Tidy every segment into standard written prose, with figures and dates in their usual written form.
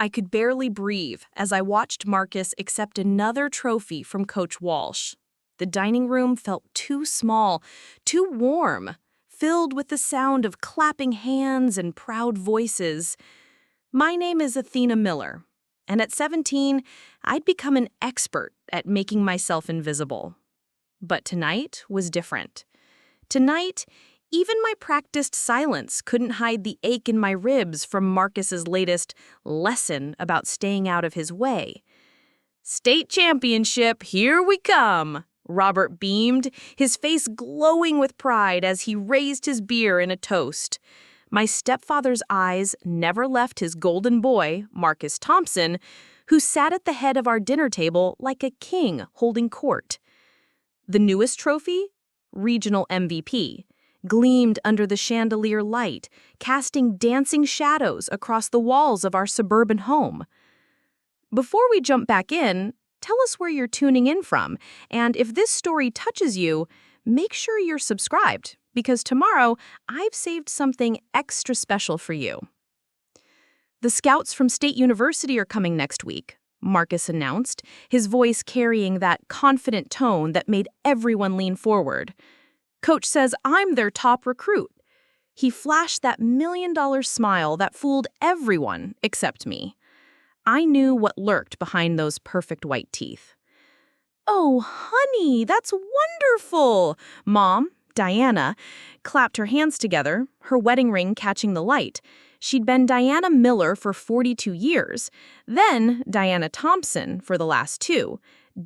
I could barely breathe as I watched Marcus accept another trophy from Coach Walsh. The dining room felt too small, too warm, filled with the sound of clapping hands and proud voices. My name is Athena Miller, and at 17, I'd become an expert at making myself invisible. But tonight was different. Tonight, even my practiced silence couldn't hide the ache in my ribs from Marcus's latest lesson about staying out of his way. "State championship, here we come!" Robert beamed, his face glowing with pride as he raised his beer in a toast. My stepfather's eyes never left his golden boy, Marcus Thompson, who sat at the head of our dinner table like a king holding court. The newest trophy? Regional MVP. Gleamed under the chandelier light, casting dancing shadows across the walls of our suburban home. Before we jump back in, tell us where you're tuning in from, and if this story touches you, make sure you're subscribed, because tomorrow I've saved something extra special for you. The Scouts from State University are coming next week, Marcus announced, his voice carrying that confident tone that made everyone lean forward. Coach says I'm their top recruit. He flashed that $1 million smile that fooled everyone except me. I knew what lurked behind those perfect white teeth. "Oh, honey, that's wonderful!" Mom, Diana, clapped her hands together, her wedding ring catching the light. She'd been Diana Miller for 42 years, then Diana Thompson for the last 2,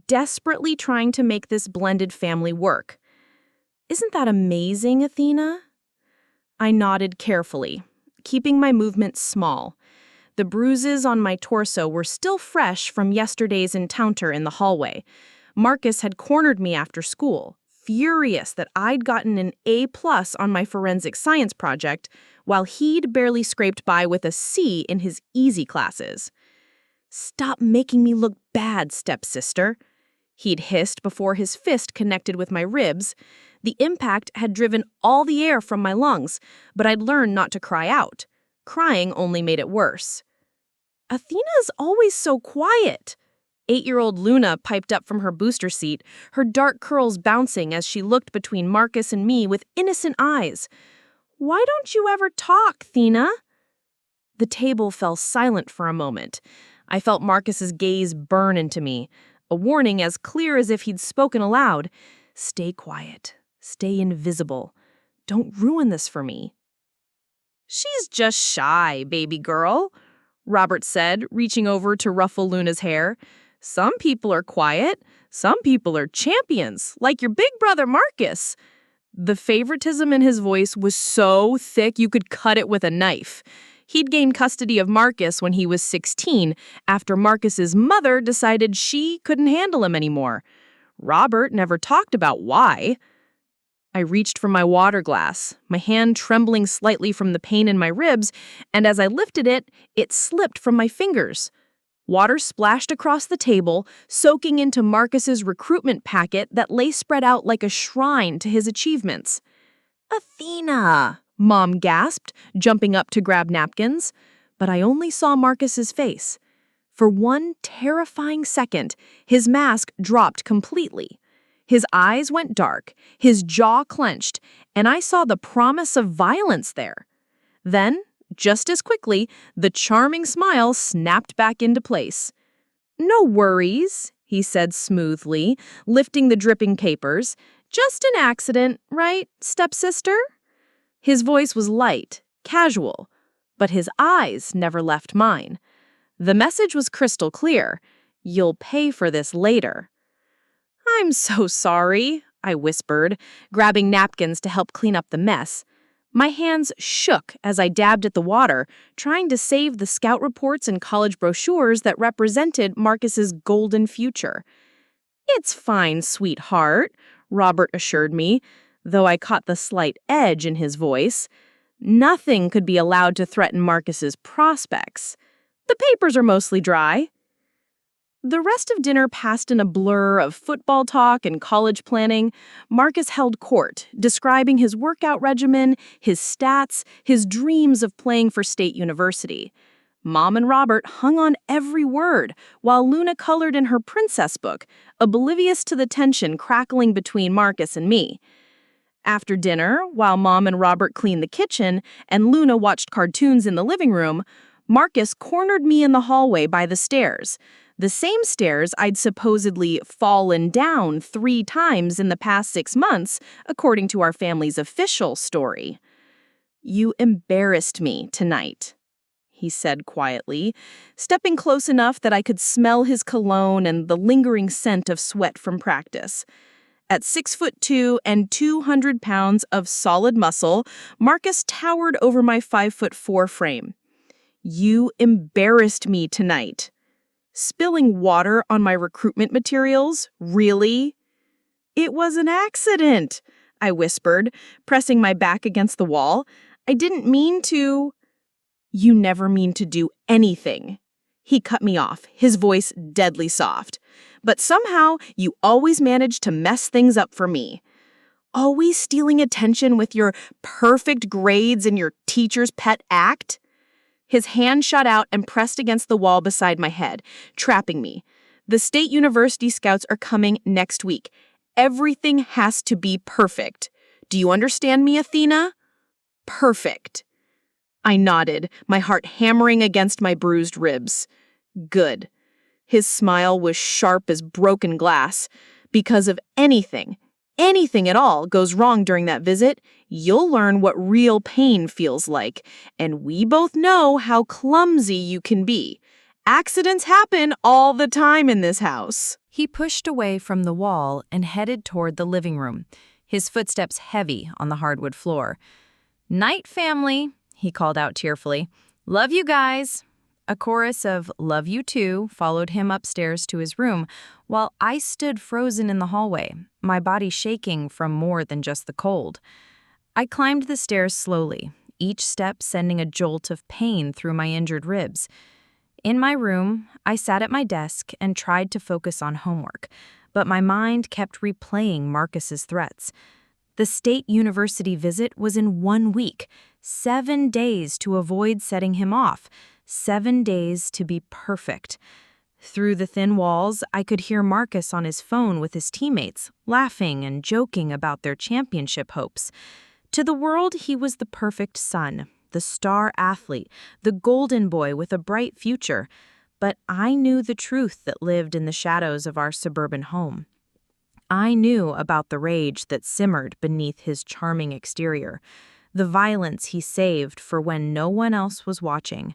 desperately trying to make this blended family work. "Isn't that amazing, Athena?" I nodded carefully, keeping my movements small. The bruises on my torso were still fresh from yesterday's encounter in the hallway. Marcus had cornered me after school, furious that I'd gotten an A+ on my forensic science project, while he'd barely scraped by with a C in his easy classes. "Stop making me look bad, stepsister," he'd hissed before his fist connected with my ribs. The impact had driven all the air from my lungs, but I'd learned not to cry out. Crying only made it worse. "Athena's always so quiet," 8-year-old Luna piped up from her booster seat, her dark curls bouncing as she looked between Marcus and me with innocent eyes. "Why don't you ever talk, Thena?" The table fell silent for a moment. I felt Marcus's gaze burn into me, a warning as clear as if he'd spoken aloud. "Stay quiet. Stay invisible. Don't ruin this for me." "She's just shy, baby girl," Robert said, reaching over to ruffle Luna's hair. "Some people are quiet. Some people are champions, like your big brother Marcus." The favoritism in his voice was so thick you could cut it with a knife. He'd gained custody of Marcus when he was 16, after Marcus's mother decided she couldn't handle him anymore. Robert never talked about why. I reached for my water glass, my hand trembling slightly from the pain in my ribs, and as I lifted it, it slipped from my fingers. Water splashed across the table, soaking into Marcus's recruitment packet that lay spread out like a shrine to his achievements. "Athena!" Mom gasped, jumping up to grab napkins. But I only saw Marcus's face. For one terrifying second, his mask dropped completely. His eyes went dark, his jaw clenched, and I saw the promise of violence there. Then, just as quickly, the charming smile snapped back into place. "No worries," he said smoothly, lifting the dripping papers. "Just an accident, right, stepsister?" His voice was light, casual, but his eyes never left mine. The message was crystal clear. "You'll pay for this later." "I'm so sorry," I whispered, grabbing napkins to help clean up the mess. My hands shook as I dabbed at the water, trying to save the scout reports and college brochures that represented Marcus's golden future. "It's fine, sweetheart," Robert assured me, though I caught the slight edge in his voice. Nothing could be allowed to threaten Marcus's prospects. "The papers are mostly dry." The rest of dinner passed in a blur of football talk and college planning. Marcus held court, describing his workout regimen, his stats, his dreams of playing for State University. Mom and Robert hung on every word, while Luna colored in her princess book, oblivious to the tension crackling between Marcus and me. After dinner, while Mom and Robert cleaned the kitchen and Luna watched cartoons in the living room, Marcus cornered me in the hallway by the stairs. The same stairs I'd supposedly fallen down 3 times in the past 6 months, according to our family's official story. "You embarrassed me tonight," he said quietly, stepping close enough that I could smell his cologne and the lingering scent of sweat from practice. At 6'2" and 200 pounds of solid muscle, Marcus towered over my 5'4" frame. "You embarrassed me tonight." Spilling water on my recruitment materials? Really? "It was an accident," I whispered, pressing my back against the wall. "I didn't mean to." "You never mean to do anything." He cut me off, his voice deadly soft. "But somehow, you always manage to mess things up for me. Always stealing attention with your perfect grades and your teacher's pet act." His hand shot out and pressed against the wall beside my head, trapping me. "The State University Scouts are coming next week. Everything has to be perfect. Do you understand me, Athena? Perfect." I nodded, my heart hammering against my bruised ribs. "Good." His smile was sharp as broken glass. "Because if anything at all goes wrong during that visit, you'll learn what real pain feels like. And we both know how clumsy you can be. Accidents happen all the time in this house." He pushed away from the wall and headed toward the living room, his footsteps heavy on the hardwood floor. "Night, family," he called out tearfully. "Love you guys." A chorus of "love you too" followed him upstairs to his room, while I stood frozen in the hallway, my body shaking from more than just the cold. I climbed the stairs slowly, each step sending a jolt of pain through my injured ribs. In my room, I sat at my desk and tried to focus on homework, but my mind kept replaying Marcus's threats. The State University visit was in 1 week, 7 days to avoid setting him off, 7 days to be perfect. Through the thin walls, I could hear Marcus on his phone with his teammates, laughing and joking about their championship hopes. To the world, he was the perfect son, the star athlete, the golden boy with a bright future. But I knew the truth that lived in the shadows of our suburban home. I knew about the rage that simmered beneath his charming exterior, the violence he saved for when no one else was watching.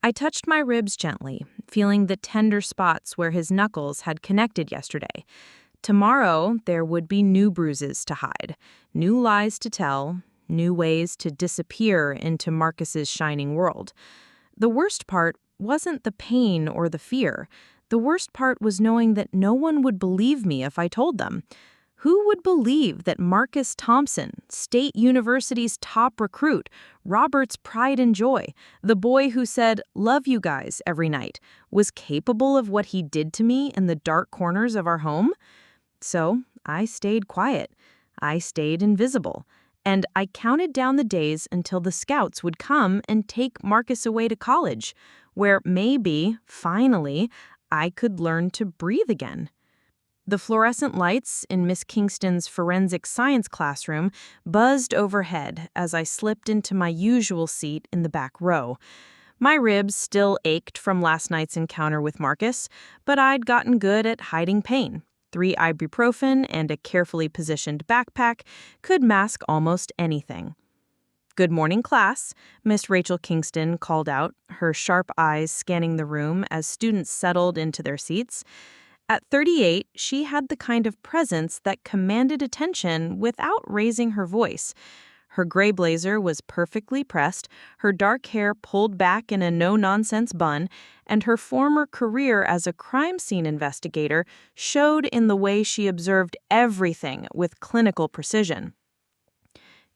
I touched my ribs gently, feeling the tender spots where his knuckles had connected yesterday. Tomorrow, there would be new bruises to hide, new lies to tell, new ways to disappear into Marcus's shining world. The worst part wasn't the pain or the fear. The worst part was knowing that no one would believe me if I told them. Who would believe that Marcus Thompson, State University's top recruit, Robert's pride and joy, the boy who said, "love you guys," every night, was capable of what he did to me in the dark corners of our home? So I stayed quiet. I stayed invisible. And I counted down the days until the scouts would come and take Marcus away to college, where maybe, finally, I could learn to breathe again. The fluorescent lights in Miss Kingston's forensic science classroom buzzed overhead as I slipped into my usual seat in the back row. My ribs still ached from last night's encounter with Marcus, but I'd gotten good at hiding pain. 3 ibuprofen and a carefully positioned backpack could mask almost anything. "Good morning, class," Miss Rachel Kingston called out, her sharp eyes scanning the room as students settled into their seats. At 38, she had the kind of presence that commanded attention without raising her voice. Her gray blazer was perfectly pressed, her dark hair pulled back in a no-nonsense bun, and her former career as a crime scene investigator showed in the way she observed everything with clinical precision.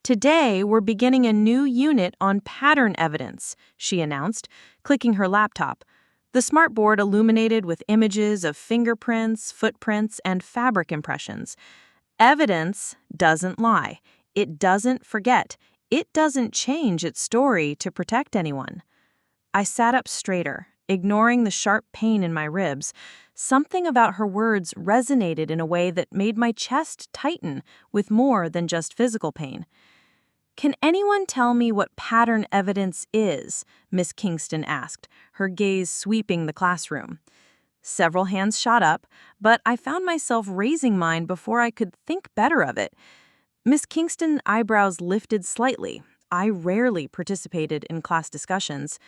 "Today, we're beginning a new unit on pattern evidence," she announced, clicking her laptop. The smartboard illuminated with images of fingerprints, footprints, and fabric impressions. Evidence doesn't lie. It doesn't forget. It doesn't change its story to protect anyone. I sat up straighter, ignoring the sharp pain in my ribs. Something about her words resonated in a way that made my chest tighten with more than just physical pain. "Can anyone tell me what pattern evidence is?" Miss Kingston asked, her gaze sweeping the classroom. Several hands shot up, but I found myself raising mine before I could think better of it. Miss Kingston's eyebrows lifted slightly. I rarely participated in class discussions.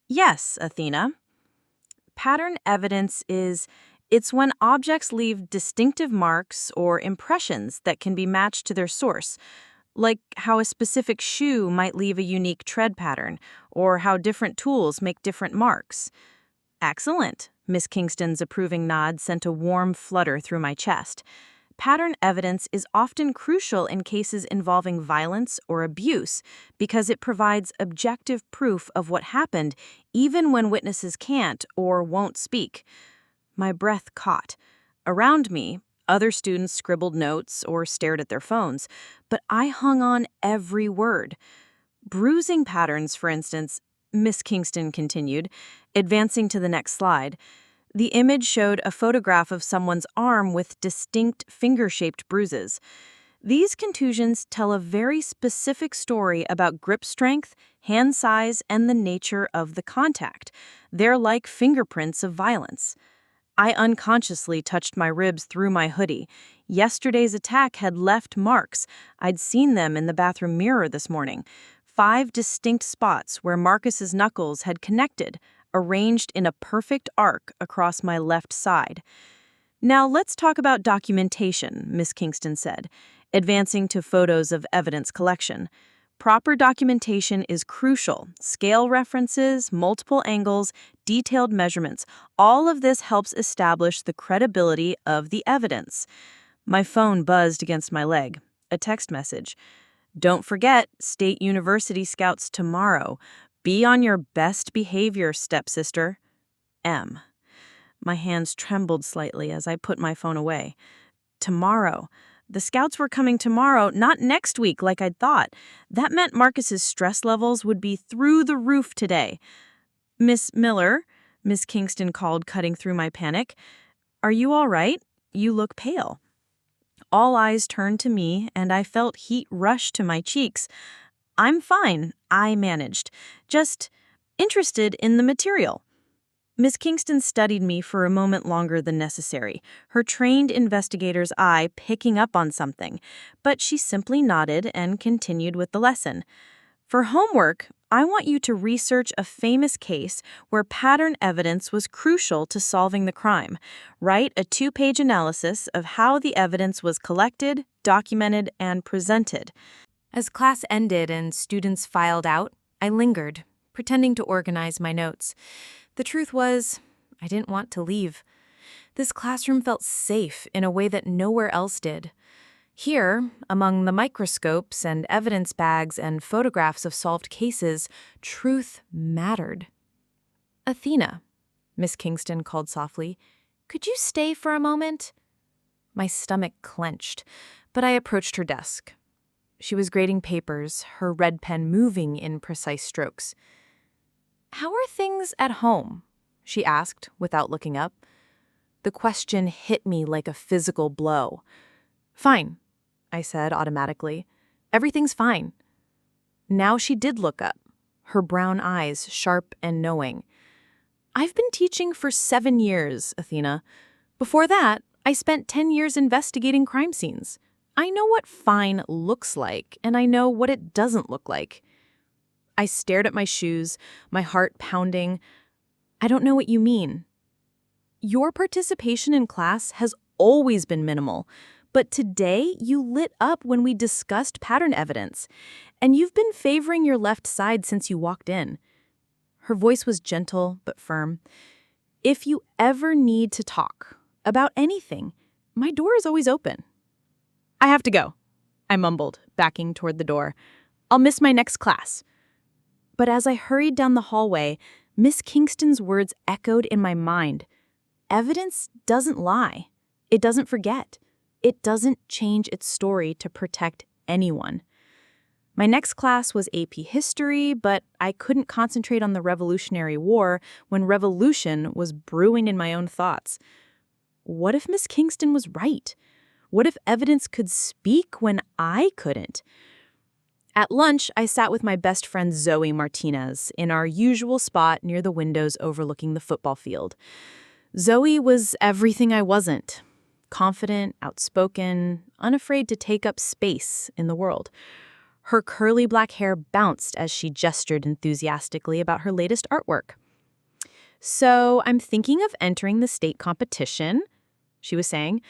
"Yes, Athena. Pattern evidence it's when objects leave distinctive marks or impressions that can be matched to their source, like how a specific shoe might leave a unique tread pattern, or how different tools make different marks." "Excellent." Miss Kingston's approving nod sent a warm flutter through my chest. Pattern evidence is often crucial in cases involving violence or abuse because it provides objective proof of what happened even when witnesses can't or won't speak. My breath caught. Around me, other students scribbled notes or stared at their phones, but I hung on every word. "Bruising patterns, for instance," Miss Kingston continued, advancing to the next slide. The image showed a photograph of someone's arm with distinct finger-shaped bruises. These contusions tell a very specific story about grip strength, hand size, and the nature of the contact. They're like fingerprints of violence. I unconsciously touched my ribs through my hoodie. Yesterday's attack had left marks. I'd seen them in the bathroom mirror this morning. 5 distinct spots where Marcus's knuckles had connected, arranged in a perfect arc across my left side. "Now let's talk about documentation," Miss Kingston said, advancing to photos of evidence collection. "Proper documentation is crucial. Scale references, multiple angles, detailed measurements. All of this helps establish the credibility of the evidence." My phone buzzed against my leg. A text message. "Don't forget, State University Scouts tomorrow. Be on your best behavior, stepsister. M." My hands trembled slightly as I put my phone away. Tomorrow. The Scouts were coming tomorrow, not next week like I'd thought. That meant Marcus's stress levels would be through the roof today. "Miss Miller," Miss Kingston called, cutting through my panic. "Are you all right? You look pale." All eyes turned to me, and I felt heat rush to my cheeks. "I'm fine," I managed. "Just interested in the material." Miss Kingston studied me for a moment longer than necessary, her trained investigator's eye picking up on something, but she simply nodded and continued with the lesson. "For homework, I want you to research a famous case where pattern evidence was crucial to solving the crime. Write a 2-page analysis of how the evidence was collected, documented, and presented." As class ended and students filed out, I lingered, pretending to organize my notes. The truth was, I didn't want to leave. This classroom felt safe in a way that nowhere else did. Here, among the microscopes and evidence bags and photographs of solved cases, truth mattered. "Athena," Miss Kingston called softly, "could you stay for a moment?" My stomach clenched, but I approached her desk. She was grading papers, her red pen moving in precise strokes. "How are things at home?" she asked without looking up. The question hit me like a physical blow. "Fine," I said automatically. "Everything's fine." Now she did look up, her brown eyes sharp and knowing. "I've been teaching for 7 years, Athena. Before that, I spent 10 years investigating crime scenes. I know what fine looks like, and I know what it doesn't look like." I stared at my shoes, my heart pounding. "I don't know what you mean." "Your participation in class has always been minimal, but today you lit up when we discussed pattern evidence, and you've been favoring your left side since you walked in." Her voice was gentle but firm. "If you ever need to talk about anything, my door is always open." "I have to go," I mumbled, backing toward the door. "I'll miss my next class." But as I hurried down the hallway, Miss Kingston's words echoed in my mind. Evidence doesn't lie. It doesn't forget. It doesn't change its story to protect anyone. My next class was AP History, but I couldn't concentrate on the Revolutionary War when revolution was brewing in my own thoughts. What if Miss Kingston was right? What if evidence could speak when I couldn't? At lunch, I sat with my best friend Zoe Martinez in our usual spot near the windows overlooking the football field. Zoe was everything I wasn't. Confident, outspoken, unafraid to take up space in the world. Her curly black hair bounced as she gestured enthusiastically about her latest artwork. "So I'm thinking of entering the state competition," she was saying,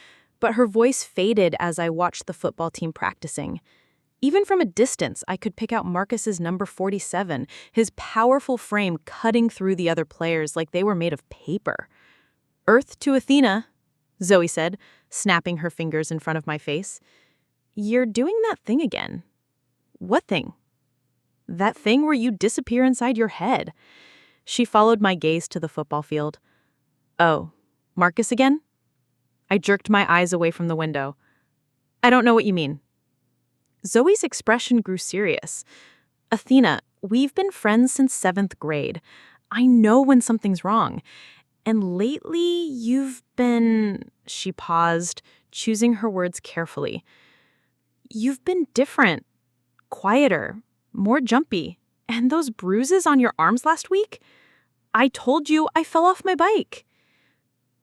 but her voice faded as I watched the football team practicing. Even from a distance, I could pick out Marcus's number 47, his powerful frame cutting through the other players like they were made of paper. "Earth to Athena," Zoe said, snapping her fingers in front of my face. "You're doing that thing again." "What thing?" "That thing where you disappear inside your head." She followed my gaze to the football field. "Oh, Marcus again?" I jerked my eyes away from the window. "I don't know what you mean." Zoe's expression grew serious. "Athena, we've been friends since 7th grade. I know when something's wrong. And lately, you've been..." She paused, choosing her words carefully. "You've been different. Quieter. More jumpy. And those bruises on your arms last week? I told you I fell off my bike."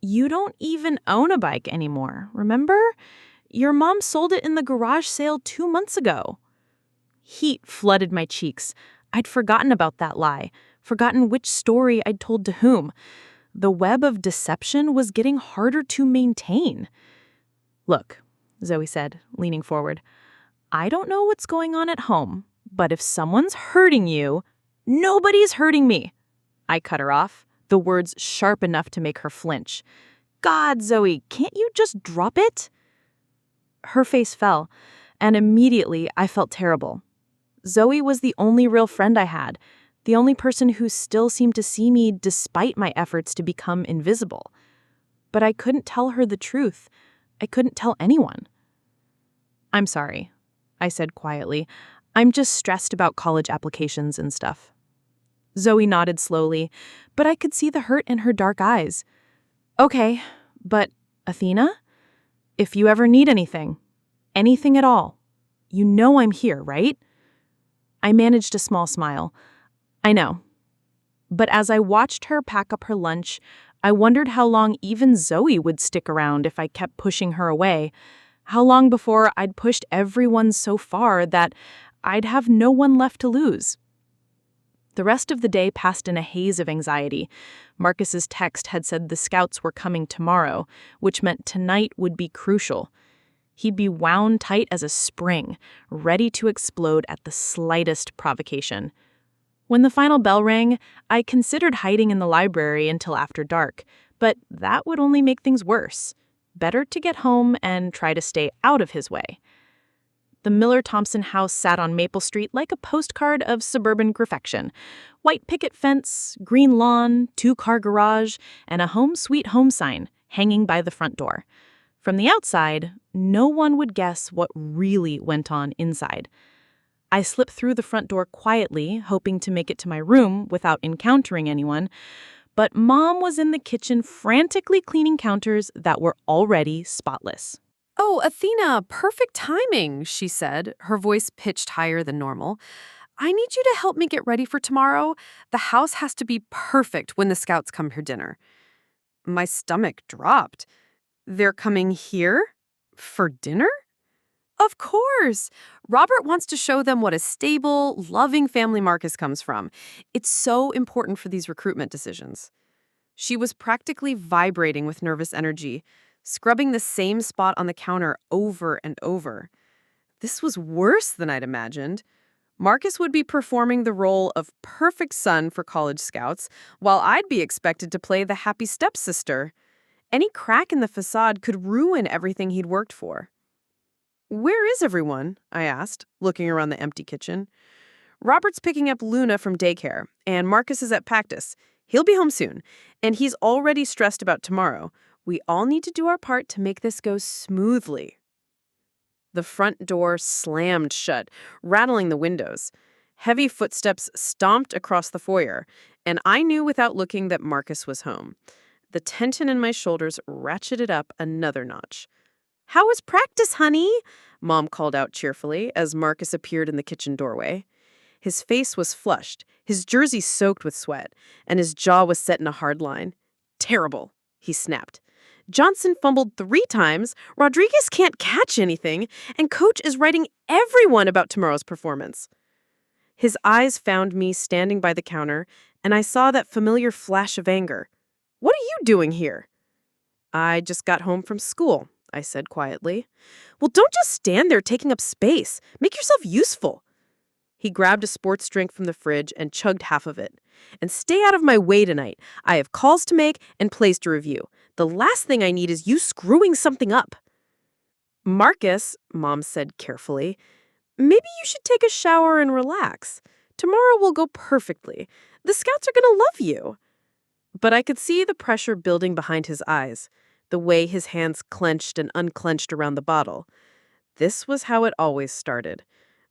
"You don't even own a bike anymore, remember? Your mom sold it in the garage sale 2 months ago." Heat flooded my cheeks. I'd forgotten about that lie, forgotten which story I'd told to whom. The web of deception was getting harder to maintain. "Look," Zoe said, leaning forward, "I don't know what's going on at home, but if someone's hurting you..." "Nobody's hurting me," I cut her off, the words sharp enough to make her flinch. "God, Zoe, can't you just drop it?" Her face fell, and immediately I felt terrible. Zoe was the only real friend I had, the only person who still seemed to see me despite my efforts to become invisible. But I couldn't tell her the truth. I couldn't tell anyone. "I'm sorry," I said quietly. "I'm just stressed about college applications and stuff." Zoe nodded slowly, but I could see the hurt in her dark eyes. "Okay, but Athena, if you ever need anything at all, you know I'm here, right?" I managed a small smile. "I know." But as I watched her pack up her lunch, I wondered how long even Zoe would stick around if I kept pushing her away. How long before I'd pushed everyone so far that I'd have no one left to lose. The rest of the day passed in a haze of anxiety. Marcus's text had said the scouts were coming tomorrow, which meant tonight would be crucial. He'd be wound tight as a spring, ready to explode at the slightest provocation. When the final bell rang, I considered hiding in the library until after dark, but that would only make things worse. Better to get home and try to stay out of his way. The Miller-Thompson house sat on Maple Street like a postcard of suburban perfection. White picket fence, green lawn, 2-car garage, and a home sweet home sign hanging by the front door. From the outside, no one would guess what really went on inside. I slipped through the front door quietly, hoping to make it to my room without encountering anyone, but Mom was in the kitchen frantically cleaning counters that were already spotless. "Oh, Athena, perfect timing," she said, her voice pitched higher than normal. "I need you to help me get ready for tomorrow. The house has to be perfect when the scouts come for dinner." My stomach dropped. "They're coming here? For dinner?" "Of course. Robert wants to show them what a stable, loving family Marcus comes from. It's so important for these recruitment decisions." She was practically vibrating with nervous energy, scrubbing the same spot on the counter over and over. This was worse than I'd imagined. Marcus would be performing the role of perfect son for college scouts, while I'd be expected to play the happy stepsister. Any crack in the facade could ruin everything he'd worked for. "Where is everyone?" I asked, looking around the empty kitchen. "Robert's picking up Luna from daycare, and Marcus is at practice. He'll be home soon, and he's already stressed about tomorrow. We all need to do our part to make this go smoothly." The front door slammed shut, rattling the windows. Heavy footsteps stomped across the foyer, and I knew without looking that Marcus was home. The tension in my shoulders ratcheted up another notch. "How was practice, honey?" Mom called out cheerfully as Marcus appeared in the kitchen doorway. His face was flushed, his jersey soaked with sweat, and his jaw was set in a hard line. "Terrible," he snapped. "Johnson fumbled 3 times, Rodriguez can't catch anything, and Coach is writing everyone about tomorrow's performance." His eyes found me standing by the counter, and I saw that familiar flash of anger. "What are you doing here?" "I just got home from school," I said quietly. "Well, don't just stand there taking up space. Make yourself useful." He grabbed a sports drink from the fridge and chugged half of it. "And stay out of my way tonight. I have calls to make and plays to review. The last thing I need is you screwing something up." "Marcus," Mom said carefully, "maybe you should take a shower and relax. Tomorrow will go perfectly. The Scouts are going to love you." But I could see the pressure building behind his eyes, the way his hands clenched and unclenched around the bottle. This was how it always started.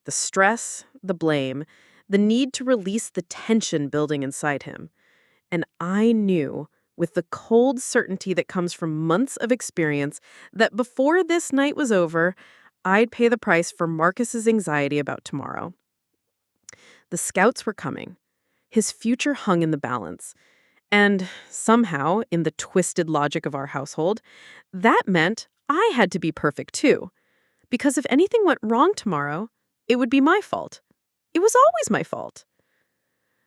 The stress, the blame, the need to release the tension building inside him. And I knew, with the cold certainty that comes from months of experience, that before this night was over, I'd pay the price for Marcus's anxiety about tomorrow. The Scouts were coming. His future hung in the balance. And somehow, in the twisted logic of our household, that meant I had to be perfect too. Because if anything went wrong tomorrow, it would be my fault. It was always my fault.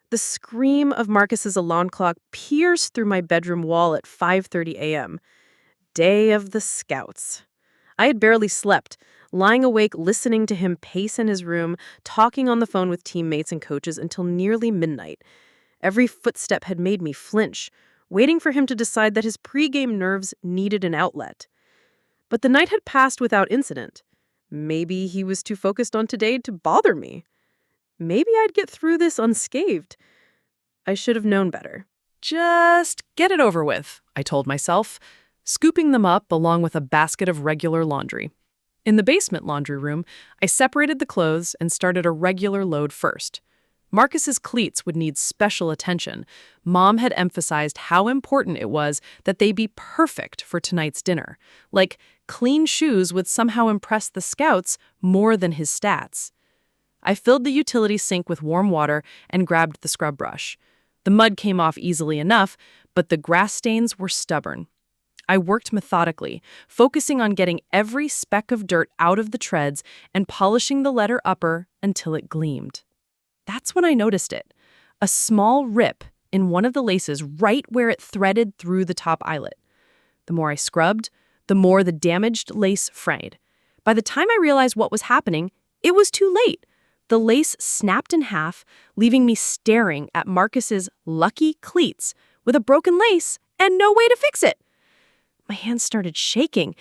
The scream of Marcus's alarm clock pierced through my bedroom wall at 5:30 a.m. Day of the Scouts. I had barely slept, lying awake listening to him pace in his room, talking on the phone with teammates and coaches until nearly midnight. Every footstep had made me flinch, waiting for him to decide that his pregame nerves needed an outlet. But the night had passed without incident. Maybe he was too focused on today to bother me. Maybe I'd get through this unscathed. I should have known better. Just get it over with, I told myself, scooping them up along with a basket of regular laundry. In the basement laundry room, I separated the clothes and started a regular load first. Marcus's cleats would need special attention. Mom had emphasized how important it was that they be perfect for tonight's dinner. Like, clean shoes would somehow impress the Scouts more than his stats. I filled the utility sink with warm water and grabbed the scrub brush. The mud came off easily enough, but the grass stains were stubborn. I worked methodically, focusing on getting every speck of dirt out of the treads and polishing the letter upper until it gleamed. That's when I noticed it. A small rip in one of the laces right where it threaded through the top eyelet. The more I scrubbed, the more the damaged lace frayed. By the time I realized what was happening, it was too late. The lace snapped in half, leaving me staring at Marcus's lucky cleats with a broken lace and no way to fix it. My hands started shaking.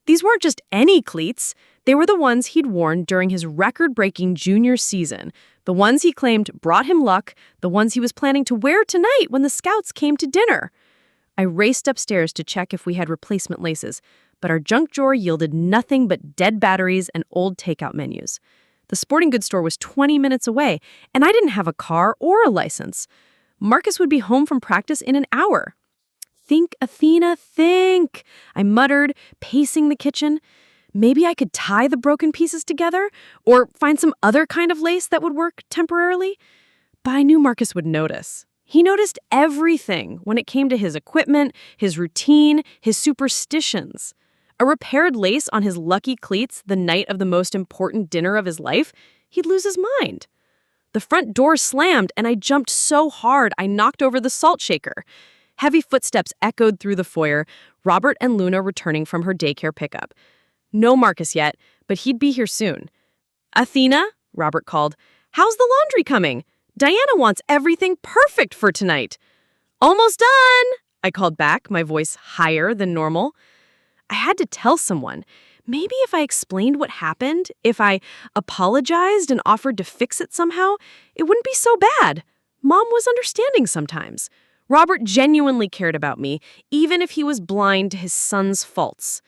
These weren't just any cleats. They were the ones he'd worn during his record-breaking junior season, the ones he claimed brought him luck, the ones he was planning to wear tonight when the Scouts came to dinner. I raced upstairs to check if we had replacement laces, but our junk drawer yielded nothing but dead batteries and old takeout menus. The sporting goods store was 20 minutes away, and I didn't have a car or a license. Marcus would be home from practice in an hour. "Think, Athena, think," I muttered, pacing the kitchen. Maybe I could tie the broken pieces together or find some other kind of lace that would work temporarily. But I knew Marcus would notice. He noticed everything when it came to his equipment, his routine, his superstitions. A repaired lace on his lucky cleats the night of the most important dinner of his life, he'd lose his mind. The front door slammed, and I jumped so hard I knocked over the salt shaker. Heavy footsteps echoed through the foyer, Robert and Luna returning from her daycare pickup. No Marcus yet, but he'd be here soon. "Athena," Robert called, "how's the laundry coming? Diana wants everything perfect for tonight." "Almost done," I called back, my voice higher than normal. I had to tell someone. Maybe if I explained what happened, if I apologized and offered to fix it somehow, it wouldn't be so bad. Mom was understanding sometimes. Robert genuinely cared about me, even if he was blind to his son's faults.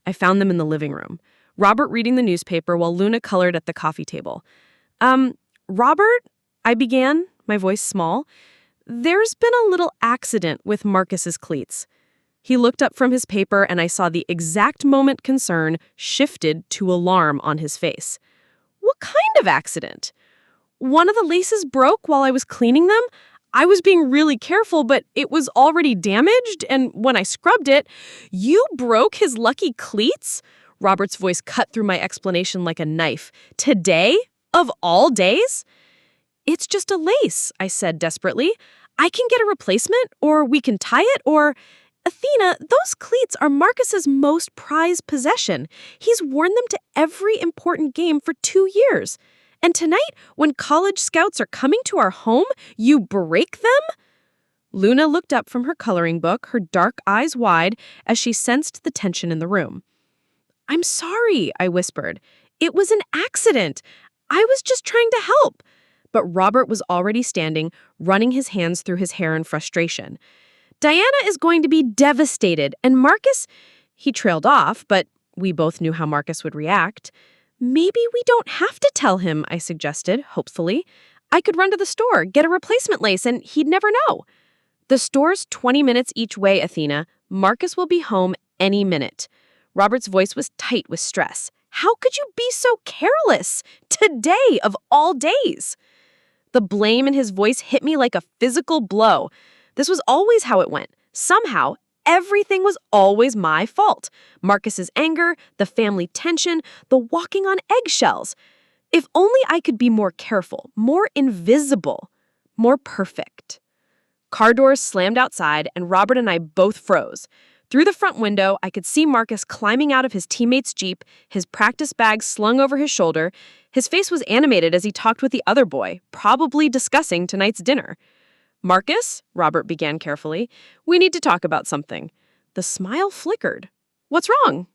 I found them in the living room. Robert reading the newspaper while Luna colored at the coffee table. Robert, I began, my voice small. There's been a little accident with Marcus's cleats. He looked up from his paper and I saw the exact moment concern shifted to alarm on his face. What kind of accident? One of the laces broke while I was cleaning them. I was being really careful, but it was already damaged, and when I scrubbed it, you broke his lucky cleats? Robert's voice cut through my explanation like a knife. Today? Of all days? It's just a lace, I said desperately. I can get a replacement, or we can tie it, or... Athena, those cleats are Marcus's most prized possession. He's worn them to every important game for 2 years. And tonight, when college scouts are coming to our home, you break them? Luna looked up from her coloring book, her dark eyes wide, as she sensed the tension in the room. I'm sorry, I whispered. It was an accident. I was just trying to help. But Robert was already standing, running his hands through his hair in frustration. Diana is going to be devastated, and Marcus... He trailed off, but we both knew how Marcus would react. Maybe we don't have to tell him, I suggested, hopefully. I could run to the store, get a replacement lace, and he'd never know. The store's 20 minutes each way, Athena. Marcus will be home any minute. Robert's voice was tight with stress. How could you be so careless? Today, of all days. The blame in his voice hit me like a physical blow. This was always how it went. Somehow, everything was always my fault. Marcus's anger, the family tension, the walking on eggshells. If only I could be more careful, more invisible, more perfect. Car doors slammed outside, and Robert and I both froze. Through the front window, I could see Marcus climbing out of his teammate's Jeep, his practice bag slung over his shoulder. His face was animated as he talked with the other boy, probably discussing tonight's dinner. Marcus, Robert began carefully, we need to talk about something. The smile flickered. What's wrong?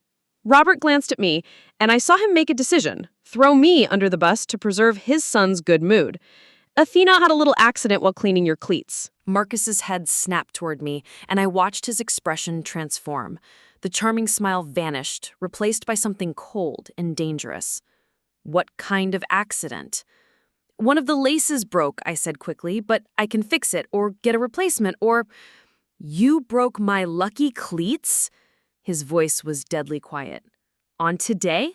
Robert glanced at me, and I saw him make a decision, throw me under the bus to preserve his son's good mood. Athena had a little accident while cleaning your cleats. Marcus's head snapped toward me, and I watched his expression transform. The charming smile vanished, replaced by something cold and dangerous. What kind of accident? One of the laces broke, I said quickly, but I can fix it or get a replacement or... You broke my lucky cleats? His voice was deadly quiet. On today?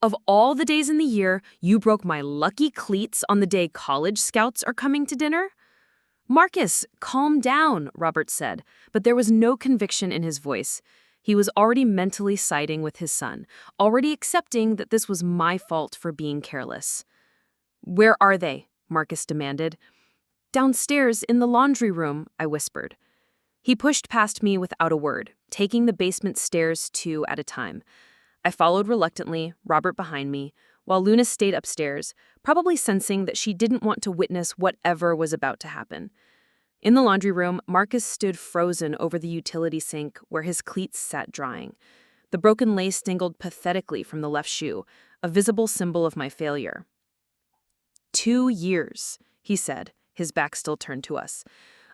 Of all the days in the year, you broke my lucky cleats on the day college scouts are coming to dinner? Marcus, calm down, Robert said, but there was no conviction in his voice. He was already mentally siding with his son, already accepting that this was my fault for being careless. Where are they? Marcus demanded. Downstairs in the laundry room, I whispered. He pushed past me without a word, taking the basement stairs 2 at a time. I followed reluctantly, Robert behind me, while Luna stayed upstairs, probably sensing that she didn't want to witness whatever was about to happen. In the laundry room, Marcus stood frozen over the utility sink where his cleats sat drying. The broken lace dangled pathetically from the left shoe, a visible symbol of my failure. 2 years, he said, his back still turned to us.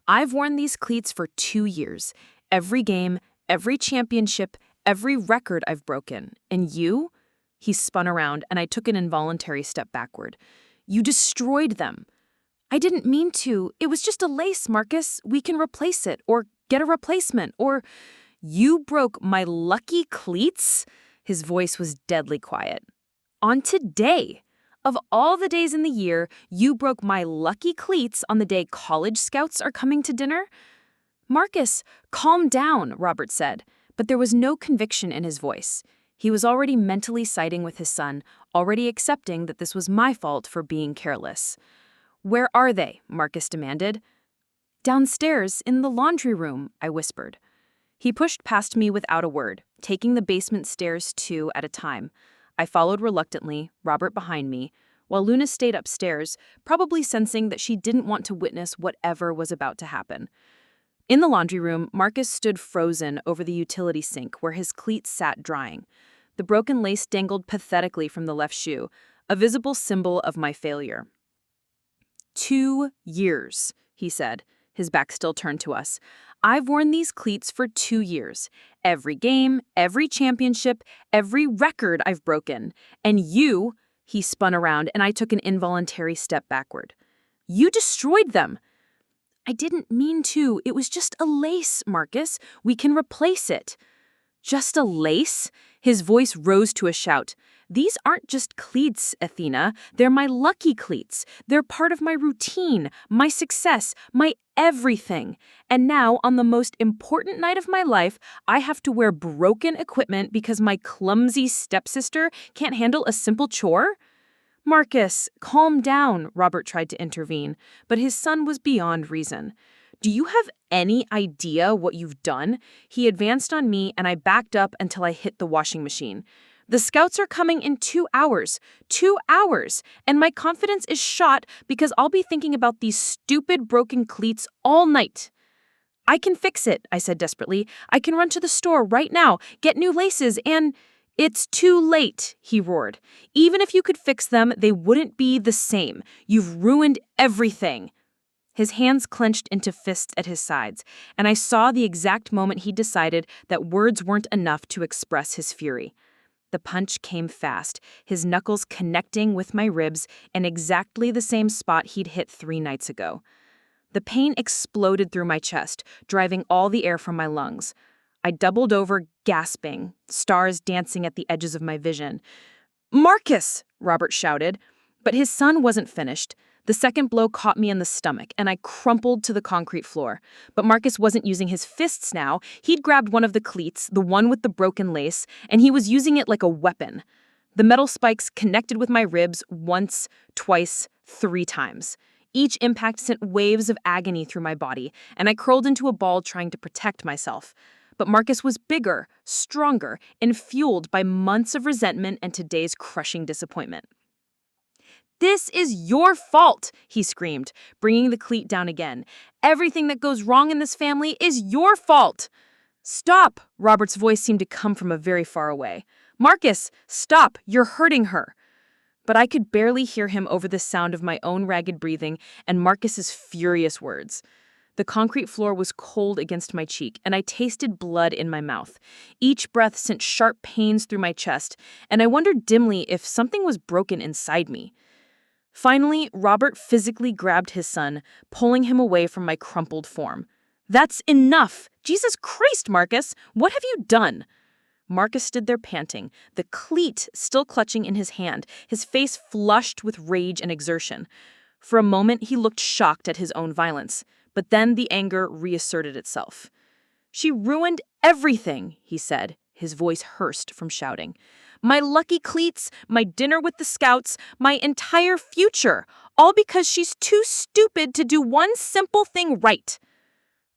I've worn these cleats for 2 years. Every game, every championship, every record I've broken. And you? He spun around, and I took an involuntary step backward. You destroyed them. I didn't mean to. It was just a lace, Marcus. We can replace it, or get a replacement, or... You broke my lucky cleats? His voice was deadly quiet. On today. Of all the days in the year, you broke my lucky cleats on the day college scouts are coming to dinner? Marcus, calm down, Robert said, but there was no conviction in his voice. He was already mentally siding with his son, already accepting that this was my fault for being careless. Where are they? Marcus demanded. Downstairs, in the laundry room, I whispered. He pushed past me without a word, taking the basement stairs 2 at a time. I followed reluctantly, Robert behind me, while Luna stayed upstairs, probably sensing that she didn't want to witness whatever was about to happen. In the laundry room, Marcus stood frozen over the utility sink where his cleats sat drying. The broken lace dangled pathetically from the left shoe, a visible symbol of my failure. 2 years, he said, his back still turned to us. "I've worn these cleats for 2 years. Every game, every championship, every record I've broken. And you," he spun around and I took an involuntary step backward. "You destroyed them." "I didn't mean to. It was just a lace, Marcus. We can replace it." "Just a lace?" His voice rose to a shout. "These aren't just cleats, Athena. They're my lucky cleats. They're part of my routine, my success, my everything. And now, on the most important night of my life, I have to wear broken equipment because my clumsy stepsister can't handle a simple chore?" "Marcus, calm down," Robert tried to intervene, but his son was beyond reason. "Do you have any idea what you've done?" He advanced on me and I backed up until I hit the washing machine. "The scouts are coming in 2 hours. 2 hours! And my confidence is shot because I'll be thinking about these stupid broken cleats all night." "I can fix it," I said desperately. "I can run to the store right now, get new laces, and—" "It's too late," he roared. "Even if you could fix them, they wouldn't be the same. You've ruined everything." His hands clenched into fists at his sides, and I saw the exact moment he decided that words weren't enough to express his fury. The punch came fast, his knuckles connecting with my ribs in exactly the same spot he'd hit 3 nights ago. The pain exploded through my chest, driving all the air from my lungs. I doubled over, gasping, stars dancing at the edges of my vision. "Marcus!" Robert shouted. But his son wasn't finished. The second blow caught me in the stomach, and I crumpled to the concrete floor. But Marcus wasn't using his fists now. He'd grabbed one of the cleats, the one with the broken lace, and he was using it like a weapon. The metal spikes connected with my ribs once, twice, 3 times. Each impact sent waves of agony through my body, and I curled into a ball trying to protect myself. But Marcus was bigger, stronger, and fueled by months of resentment and today's crushing disappointment. "This is your fault," he screamed, bringing the cleat down again. "Everything that goes wrong in this family is your fault." "Stop!" Robert's voice seemed to come from a very far away. "Marcus, stop! You're hurting her." But I could barely hear him over the sound of my own ragged breathing and Marcus's furious words. The concrete floor was cold against my cheek, and I tasted blood in my mouth. Each breath sent sharp pains through my chest, and I wondered dimly if something was broken inside me. Finally, Robert physically grabbed his son, pulling him away from my crumpled form. "That's enough! Jesus Christ, Marcus! What have you done?" Marcus stood there panting, the cleat still clutching in his hand, his face flushed with rage and exertion. For a moment, he looked shocked at his own violence, but then the anger reasserted itself. "She ruined everything," he said, his voice hoarse from shouting. "My lucky cleats, my dinner with the scouts, my entire future, all because she's too stupid to do one simple thing right."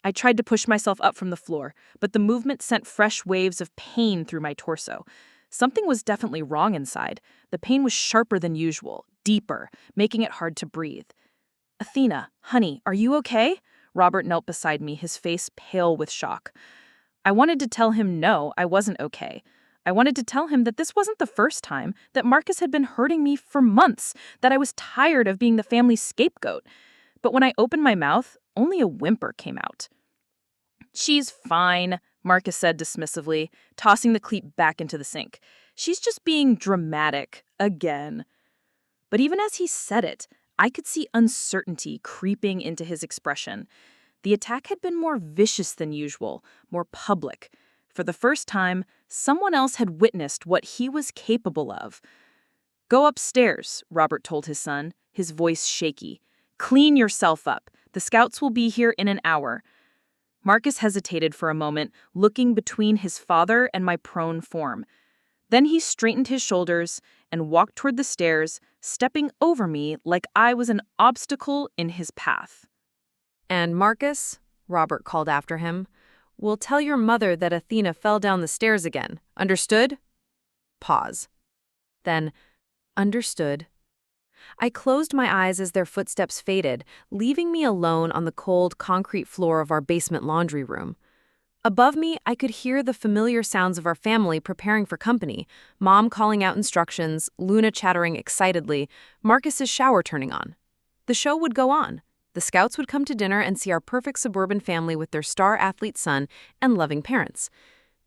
I tried to push myself up from the floor, but the movement sent fresh waves of pain through my torso. Something was definitely wrong inside. The pain was sharper than usual, deeper, making it hard to breathe. "Athena, honey, are you okay?" Robert knelt beside me, his face pale with shock. I wanted to tell him no, I wasn't okay. I wanted to tell him that this wasn't the first time, that Marcus had been hurting me for months, that I was tired of being the family's scapegoat. But when I opened my mouth, only a whimper came out. "She's fine," Marcus said dismissively, tossing the cleat back into the sink. "She's just being dramatic, again." But even as he said it, I could see uncertainty creeping into his expression. The attack had been more vicious than usual, more public. For the first time, someone else had witnessed what he was capable of. "Go upstairs," Robert told his son, his voice shaky. "Clean yourself up. The scouts will be here in an hour." Marcus hesitated for a moment, looking between his father and my prone form. Then he straightened his shoulders and walked toward the stairs, stepping over me like I was an obstacle in his path. "And Marcus," Robert called after him, "will tell your mother that Athena fell down the stairs again. Understood?" Pause. Then, "Understood." I closed my eyes as their footsteps faded, leaving me alone on the cold concrete floor of our basement laundry room. Above me, I could hear the familiar sounds of our family preparing for company, Mom calling out instructions, Luna chattering excitedly, Marcus's shower turning on. The show would go on. The Scouts would come to dinner and see our perfect suburban family with their star athlete son and loving parents.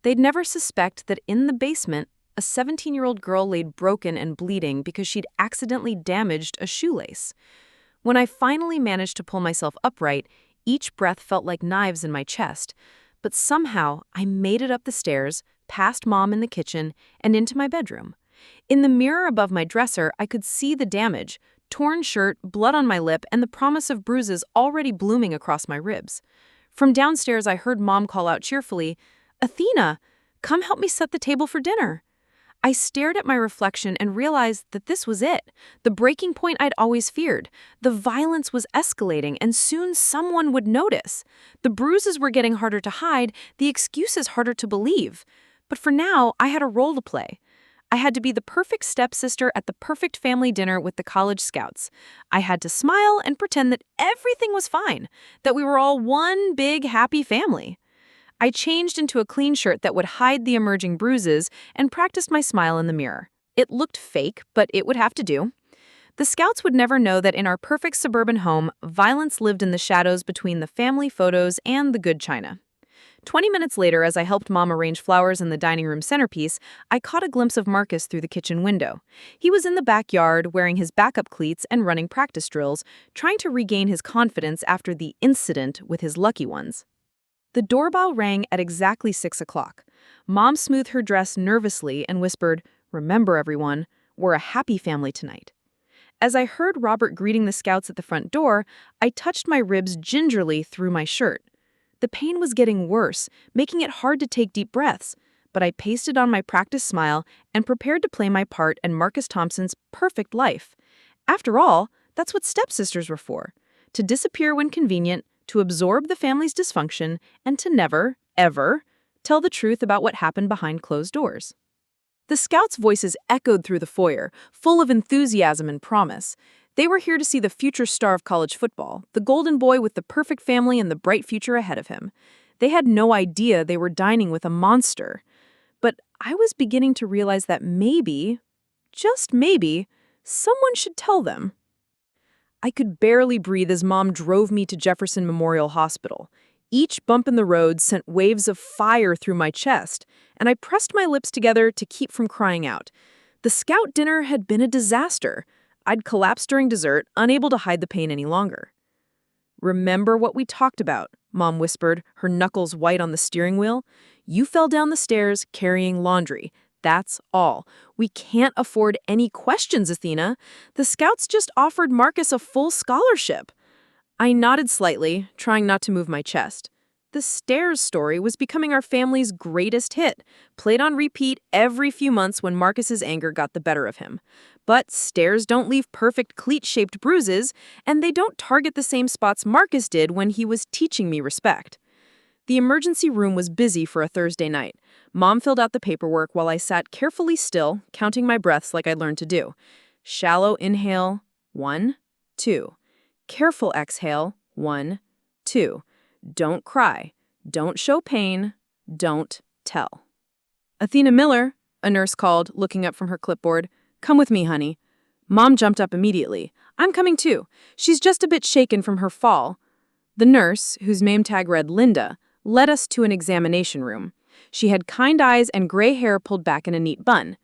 They'd never suspect that in the basement, a 17-year-old girl laid broken and bleeding because she'd accidentally damaged a shoelace. When I finally managed to pull myself upright, each breath felt like knives in my chest. But somehow, I made it up the stairs, past Mom in the kitchen, and into my bedroom. In the mirror above my dresser, I could see the damage: torn shirt, blood on my lip, and the promise of bruises already blooming across my ribs. From downstairs, I heard Mom call out cheerfully, "Athena, come help me set the table for dinner." I stared at my reflection and realized that this was it, the breaking point I'd always feared. The violence was escalating, and soon someone would notice. The bruises were getting harder to hide, the excuses harder to believe. But for now, I had a role to play. I had to be the perfect stepsister at the perfect family dinner with the college scouts. I had to smile and pretend that everything was fine, that we were all one big happy family. I changed into a clean shirt that would hide the emerging bruises and practiced my smile in the mirror. It looked fake, but it would have to do. The Scouts would never know that in our perfect suburban home, violence lived in the shadows between the family photos and the good china. 20 minutes later, as I helped Mom arrange flowers in the dining room centerpiece, I caught a glimpse of Marcus through the kitchen window. He was in the backyard, wearing his backup cleats and running practice drills, trying to regain his confidence after the incident with his lucky ones. The doorbell rang at exactly 6 o'clock. Mom smoothed her dress nervously and whispered, "Remember, everyone, we're a happy family tonight." As I heard Robert greeting the Scouts at the front door, I touched my ribs gingerly through my shirt. The pain was getting worse, making it hard to take deep breaths, but I pasted on my practice smile and prepared to play my part in Marcus Thompson's perfect life. After all, that's what stepsisters were for: to disappear when convenient, to absorb the family's dysfunction, and to never, ever, tell the truth about what happened behind closed doors. The Scouts' voices echoed through the foyer, full of enthusiasm and promise. They were here to see the future star of college football, the golden boy with the perfect family and the bright future ahead of him. They had no idea they were dining with a monster. But I was beginning to realize that maybe, just maybe, someone should tell them. I could barely breathe as Mom drove me to Jefferson Memorial Hospital. Each bump in the road sent waves of fire through my chest, and I pressed my lips together to keep from crying out. The Scout dinner had been a disaster. I'd collapsed during dessert, unable to hide the pain any longer. "Remember what we talked about," Mom whispered, her knuckles white on the steering wheel. "You fell down the stairs carrying laundry. That's all. We can't afford any questions, Athena. The Scouts just offered Marcus a full scholarship." I nodded slightly, trying not to move my chest. The stairs story was becoming our family's greatest hit, played on repeat every few months when Marcus's anger got the better of him. But stairs don't leave perfect cleat-shaped bruises, and they don't target the same spots Marcus did when he was teaching me respect. The emergency room was busy for a Thursday night. Mom filled out the paperwork while I sat carefully still, counting my breaths like I learned to do. Shallow inhale, 1, 2. Careful exhale, 1, 2. Don't cry. Don't show pain. Don't tell. "Athena Miller," a nurse called, looking up from her clipboard. "Come with me, honey." Mom jumped up immediately. "I'm coming too. She's just a bit shaken from her fall." The nurse, whose name tag read Linda, led us to an examination room. She had kind eyes and gray hair pulled back in a neat bun.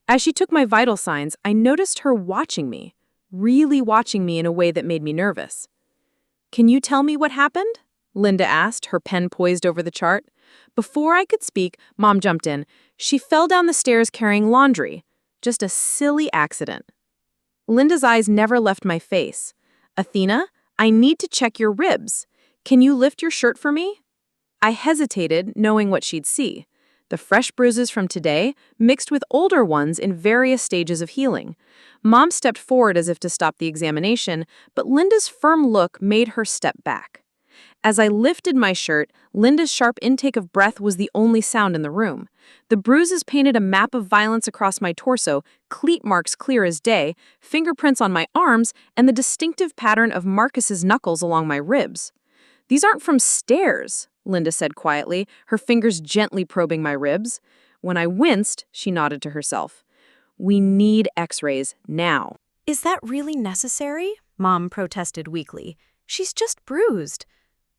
As she took my vital signs, I noticed her watching me, really watching me in a way that made me nervous. "Can you tell me what happened?" Linda asked, her pen poised over the chart. Before I could speak, Mom jumped in. "She fell down the stairs carrying laundry. Just a silly accident." Linda's eyes never left my face. "Athena, I need to check your ribs. Can you lift your shirt for me?" I hesitated, knowing what she'd see. The fresh bruises from today mixed with older ones in various stages of healing. Mom stepped forward as if to stop the examination, but Linda's firm look made her step back. As I lifted my shirt, Linda's sharp intake of breath was the only sound in the room. The bruises painted a map of violence across my torso, cleat marks clear as day, fingerprints on my arms, and the distinctive pattern of Marcus's knuckles along my ribs. "These aren't from stairs," Linda said quietly, her fingers gently probing my ribs. When I winced, she nodded to herself. "We need x-rays now." "Is that really necessary?" Mom protested weakly. She's just bruised.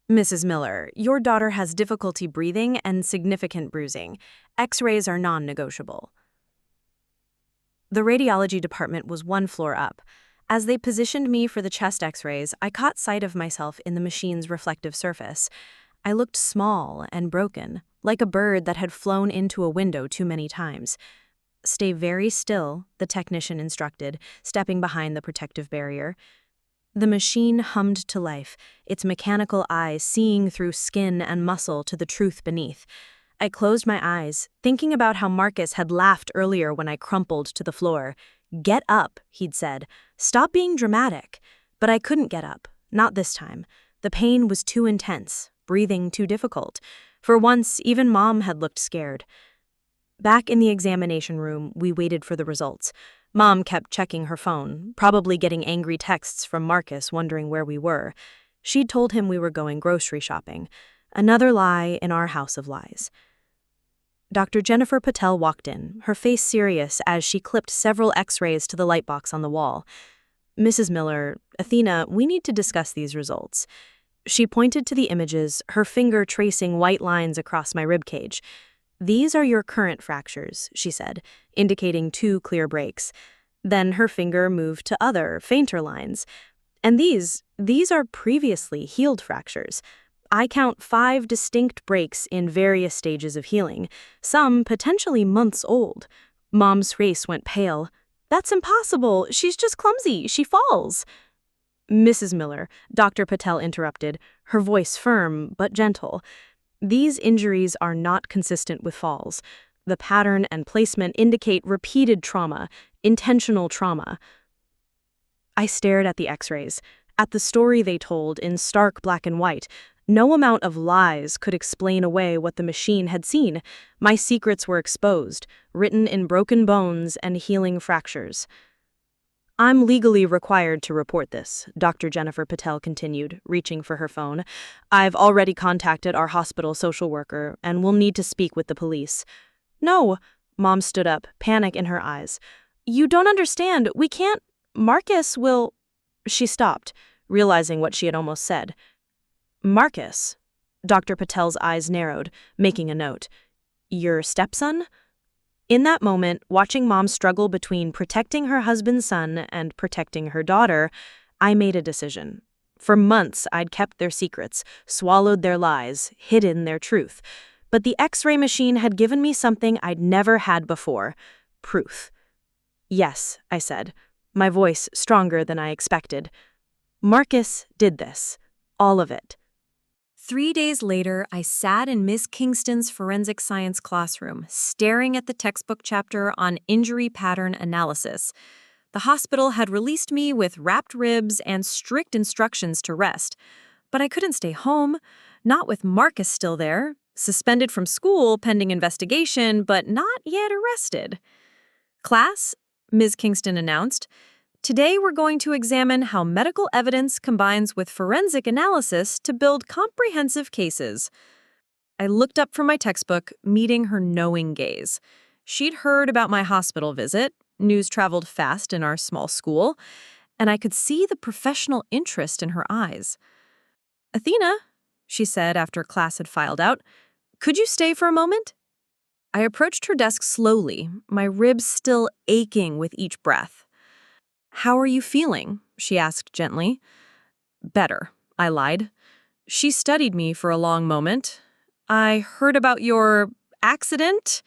Mrs. Miller, your daughter has difficulty breathing and significant bruising. X-rays are non-negotiable. The radiology department was one floor up. As they positioned me for the chest X-rays, I caught sight of myself in the machine's reflective surface. I looked small and broken, like a bird that had flown into a window too many times. Stay very still, the technician instructed, stepping behind the protective barrier. The machine hummed to life, its mechanical eyes seeing through skin and muscle to the truth beneath. I closed my eyes, thinking about how Marcus had laughed earlier when I crumpled to the floor. "Get up," he'd said. "Stop being dramatic." But I couldn't get up, not this time. The pain was too intense, breathing too difficult. For once, even Mom had looked scared. Back in the examination room, we waited for the results. Mom kept checking her phone, probably getting angry texts from Marcus wondering where we were. She'd told him we were going grocery shopping. Another lie in our house of lies. Dr. Jennifer Patel walked in, her face serious as she clipped several X-rays to the light box on the wall. "Mrs. Miller, Athena, we need to discuss these results." She pointed to the images, her finger tracing white lines across my ribcage. "These are your current fractures," she said, indicating 2 clear breaks. Then her finger moved to other, fainter lines. "And these are previously healed fractures. I count 5 distinct breaks in various stages of healing, some potentially months old." Mom's face went pale. "That's impossible. She's just clumsy. She falls." "Mrs. Miller," Dr. Patel interrupted, her voice firm but gentle. "These injuries are not consistent with falls. The pattern and placement indicate repeated trauma, intentional trauma." I stared at the X-rays, at the story they told in stark black and white. No amount of lies could explain away what the machine had seen. My secrets were exposed, written in broken bones and healing fractures. "I'm legally required to report this," Dr. Jennifer Patel continued, reaching for her phone. "I've already contacted our hospital social worker and will need to speak with the police." "No," Mom stood up, panic in her eyes. "You don't understand. We can't. Marcus will—" She stopped, realizing what she had almost said. "Marcus?" Dr. Patel's eyes narrowed, making a note. "Your stepson?" In that moment, watching Mom struggle between protecting her husband's son and protecting her daughter, I made a decision. For months, I'd kept their secrets, swallowed their lies, hidden their truth. But the X-ray machine had given me something I'd never had before: proof. "Yes," I said, my voice stronger than I expected. "Marcus did this. All of it." 3 days later, I sat in Miss Kingston's forensic science classroom, staring at the textbook chapter on injury pattern analysis. The hospital had released me with wrapped ribs and strict instructions to rest. But I couldn't stay home, not with Marcus still there, suspended from school pending investigation, but not yet arrested. "Class," Ms. Kingston announced, "today we're going to examine how medical evidence combines with forensic analysis to build comprehensive cases." I looked up from my textbook, meeting her knowing gaze. She'd heard about my hospital visit. News traveled fast in our small school, and I could see the professional interest in her eyes. "Athena," she said after class had filed out, "could you stay for a moment?" I approached her desk slowly, my ribs still aching with each breath. "How are you feeling?" she asked gently. "Better," I lied. She studied me for a long moment. "I heard about your accident.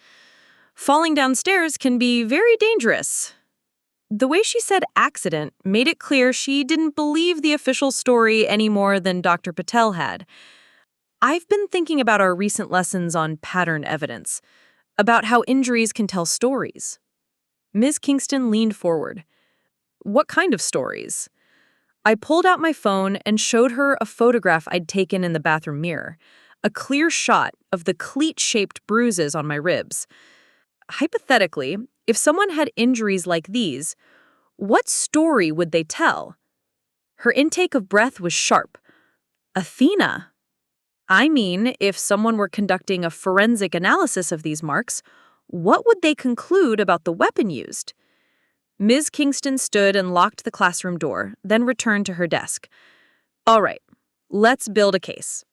Falling downstairs can be very dangerous." The way she said accident made it clear she didn't believe the official story any more than Dr. Patel had. "I've been thinking about our recent lessons on pattern evidence, about how injuries can tell stories." Ms. Kingston leaned forward. "What kind of stories?" I pulled out my phone and showed her a photograph I'd taken in the bathroom mirror, a clear shot of the cleat-shaped bruises on my ribs. Hypothetically, if someone had injuries like these, what story would they tell? Her intake of breath was sharp. "Athena." "I mean, if someone were conducting a forensic analysis of these marks, what would they conclude about the weapon used?" Ms. Kingston stood and locked the classroom door, then returned to her desk. All right, let's build a case.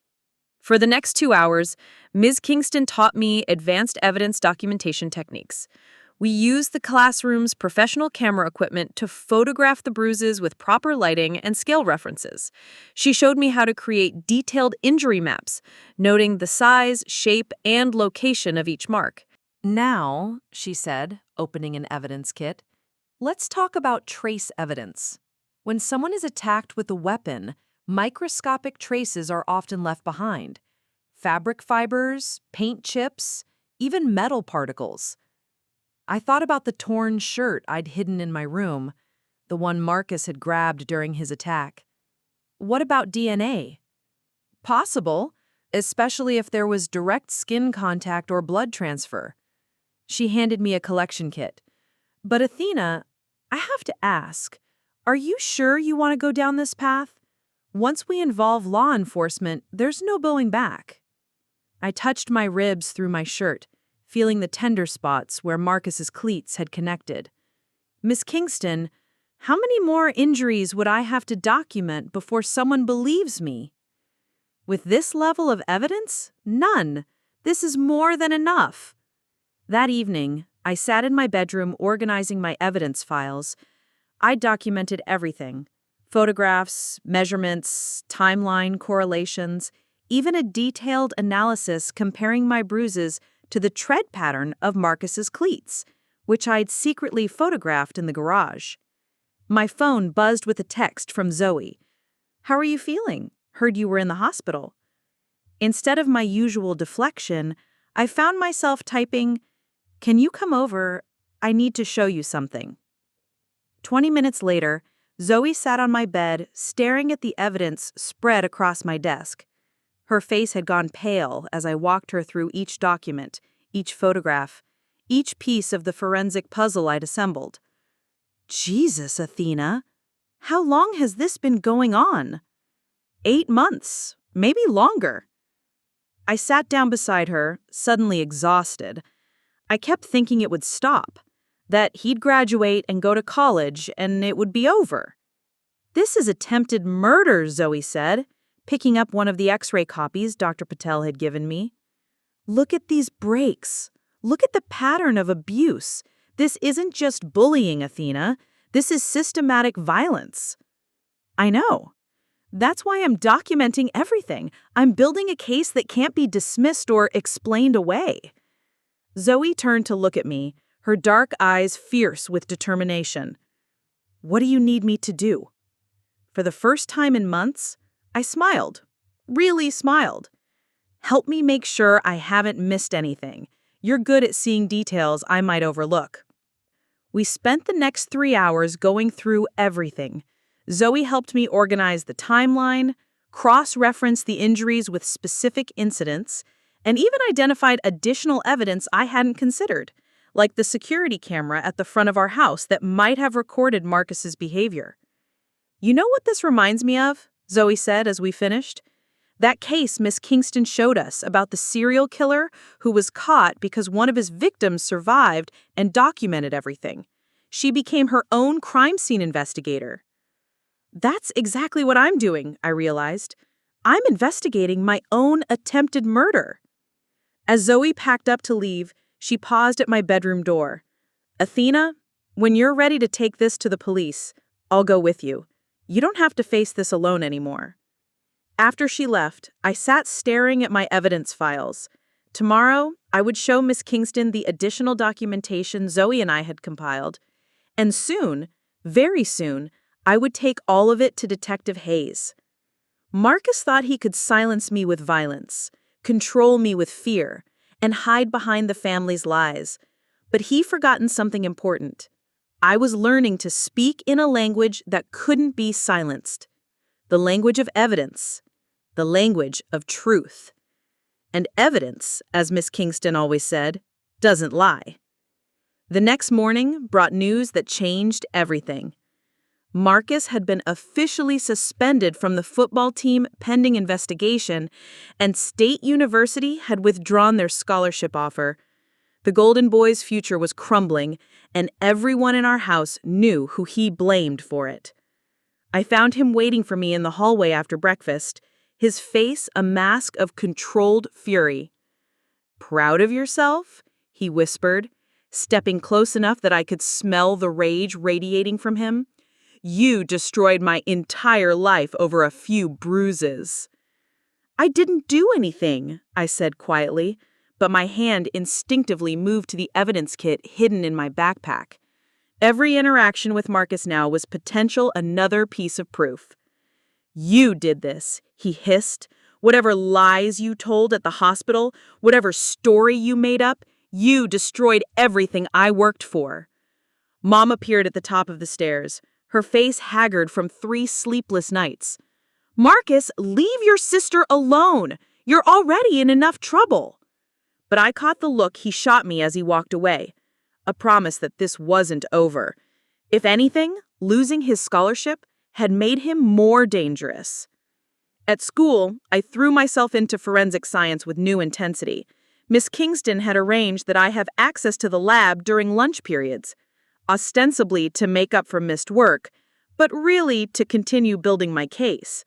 For the next 2 hours, Ms. Kingston taught me advanced evidence documentation techniques. We used the classroom's professional camera equipment to photograph the bruises with proper lighting and scale references. She showed me how to create detailed injury maps, noting the size, shape, and location of each mark. Now, she said, opening an evidence kit, let's talk about trace evidence. When someone is attacked with a weapon, microscopic traces are often left behind. Fabric fibers, paint chips, even metal particles. I thought about the torn shirt I'd hidden in my room, the one Marcus had grabbed during his attack. What about DNA? Possible, especially if there was direct skin contact or blood transfer. She handed me a collection kit. But Athena, I have to ask, are you sure you want to go down this path? Once we involve law enforcement, there's no going back. I touched my ribs through my shirt, feeling the tender spots where Marcus's cleats had connected. Miss Kingston, how many more injuries would I have to document before someone believes me? With this level of evidence? None. This is more than enough. That evening, I sat in my bedroom organizing my evidence files. I documented everything: photographs, measurements, timeline correlations, even a detailed analysis comparing my bruises to the tread pattern of Marcus's cleats, which I'd secretly photographed in the garage. My phone buzzed with a text from Zoe. "How are you feeling? Heard you were in the hospital." Instead of my usual deflection, I found myself typing, "Can you come over? I need to show you something." 20 minutes later, Zoe sat on my bed, staring at the evidence spread across my desk. Her face had gone pale as I walked her through each document, each photograph, each piece of the forensic puzzle I'd assembled. Jesus, Athena, how long has this been going on? 8 months, maybe longer. I sat down beside her, suddenly exhausted. I kept thinking it would stop, that he'd graduate and go to college and it would be over. "This is attempted murder," Zoe said, picking up one of the X-ray copies Dr. Patel had given me. "Look at these breaks. Look at the pattern of abuse. This isn't just bullying, Athena. This is systematic violence." I know. That's why I'm documenting everything. I'm building a case that can't be dismissed or explained away. Zoe turned to look at me, her dark eyes fierce with determination. "What do you need me to do?" For the first time in months, I smiled. Really smiled. "Help me make sure I haven't missed anything. You're good at seeing details I might overlook." We spent the next 3 hours going through everything. Zoe helped me organize the timeline, cross-reference the injuries with specific incidents, and even identified additional evidence I hadn't considered, like the security camera at the front of our house that might have recorded Marcus's behavior. "You know what this reminds me of?" Zoe said as we finished. "That case Miss Kingston showed us about the serial killer who was caught because one of his victims survived and documented everything. She became her own crime scene investigator." That's exactly what I'm doing, I realized. I'm investigating my own attempted murder. As Zoe packed up to leave, she paused at my bedroom door. "Athena, when you're ready to take this to the police, I'll go with you. You don't have to face this alone anymore." After she left, I sat staring at my evidence files. Tomorrow, I would show Miss Kingston the additional documentation Zoe and I had compiled. And soon, very soon, I would take all of it to Detective Hayes. Marcus thought he could silence me with violence, control me with fear, and hide behind the family's lies. But he'd forgotten something important. I was learning to speak in a language that couldn't be silenced. The language of evidence. The language of truth. And evidence, as Miss Kingston always said, doesn't lie. The next morning brought news that changed everything. Marcus had been officially suspended from the football team pending investigation, and State University had withdrawn their scholarship offer. The Golden Boy's future was crumbling, and everyone in our house knew who he blamed for it. I found him waiting for me in the hallway after breakfast, his face a mask of controlled fury. "Proud of yourself?" he whispered, stepping close enough that I could smell the rage radiating from him. "You destroyed my entire life over a few bruises." "I didn't do anything," I said quietly, but my hand instinctively moved to the evidence kit hidden in my backpack. Every interaction with Marcus now was potential another piece of proof. "You did this," he hissed. "Whatever lies you told at the hospital, whatever story you made up, you destroyed everything I worked for." Mom appeared at the top of the stairs, her face haggard from 3 sleepless nights. "Marcus, leave your sister alone. You're already in enough trouble." But I caught the look he shot me as he walked away, a promise that this wasn't over. If anything, losing his scholarship had made him more dangerous. At school, I threw myself into forensic science with new intensity. Miss Kingston had arranged that I have access to the lab during lunch periods, ostensibly to make up for missed work, but really to continue building my case.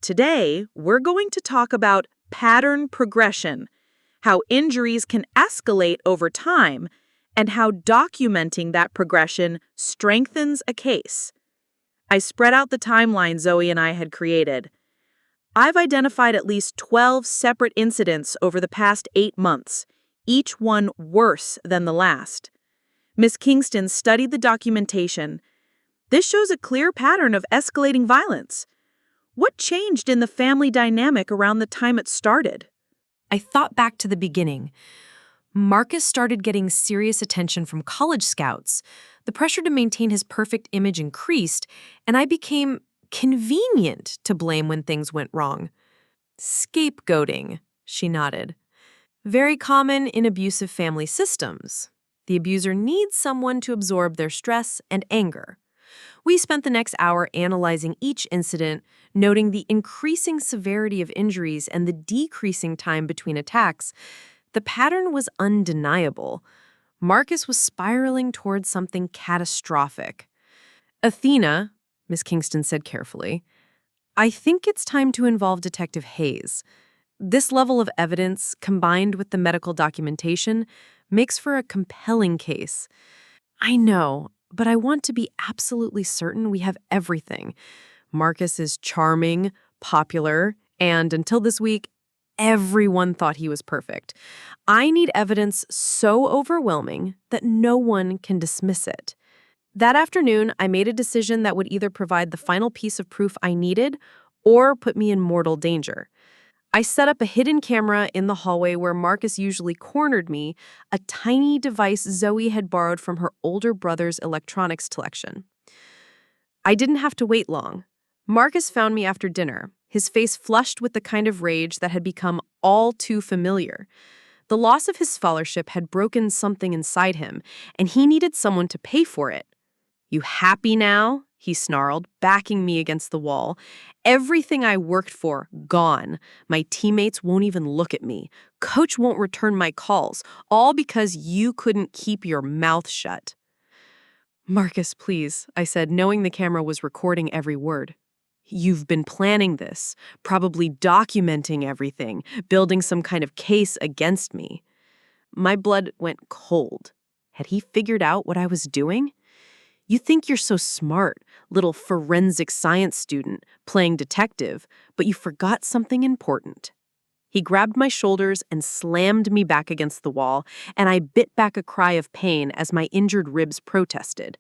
Today, we're going to talk about pattern progression, how injuries can escalate over time, and how documenting that progression strengthens a case. I spread out the timeline Zoe and I had created. I've identified at least 12 separate incidents over the past 8 months, each one worse than the last. Miss Kingston studied the documentation. This shows a clear pattern of escalating violence. What changed in the family dynamic around the time it started? I thought back to the beginning. Marcus started getting serious attention from college scouts. The pressure to maintain his perfect image increased, and I became convenient to blame when things went wrong. Scapegoating, she nodded. Very common in abusive family systems. The abuser needs someone to absorb their stress and anger. We spent the next hour analyzing each incident, noting the increasing severity of injuries and the decreasing time between attacks. The pattern was undeniable. Marcus was spiraling towards something catastrophic. "Athena," Miss Kingston said carefully, "I think it's time to involve Detective Hayes. This level of evidence, combined with the medical documentation, makes for a compelling case." "I know, but I want to be absolutely certain we have everything. Marcus is charming, popular, and until this week, everyone thought he was perfect. I need evidence so overwhelming that no one can dismiss it." That afternoon, I made a decision that would either provide the final piece of proof I needed or put me in mortal danger. I set up a hidden camera in the hallway where Marcus usually cornered me, a tiny device Zoe had borrowed from her older brother's electronics collection. I didn't have to wait long. Marcus found me after dinner, his face flushed with the kind of rage that had become all too familiar. The loss of his scholarship had broken something inside him, and he needed someone to pay for it. "You happy now?" he snarled, backing me against the wall. "Everything I worked for, gone. My teammates won't even look at me. Coach won't return my calls, all because you couldn't keep your mouth shut." "Marcus, please," I said, knowing the camera was recording every word. "You've been planning this, probably documenting everything, building some kind of case against me." My blood went cold. Had he figured out what I was doing? "You think you're so smart, little forensic science student, playing detective, but you forgot something important." He grabbed my shoulders and slammed me back against the wall, and I bit back a cry of pain as my injured ribs protested.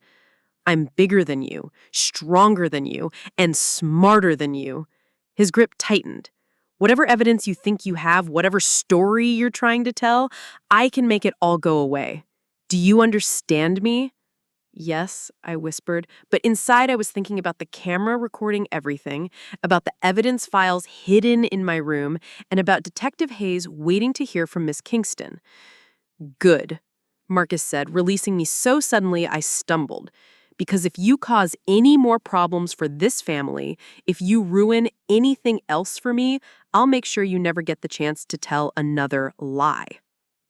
"I'm bigger than you, stronger than you, and smarter than you." His grip tightened. "Whatever evidence you think you have, whatever story you're trying to tell, I can make it all go away. Do you understand me?" "Yes," I whispered, but inside I was thinking about the camera recording everything, about the evidence files hidden in my room, and about Detective Hayes waiting to hear from Miss Kingston. "Good," Marcus said, releasing me so suddenly I stumbled. "Because if you cause any more problems for this family, if you ruin anything else for me, I'll make sure you never get the chance to tell another lie."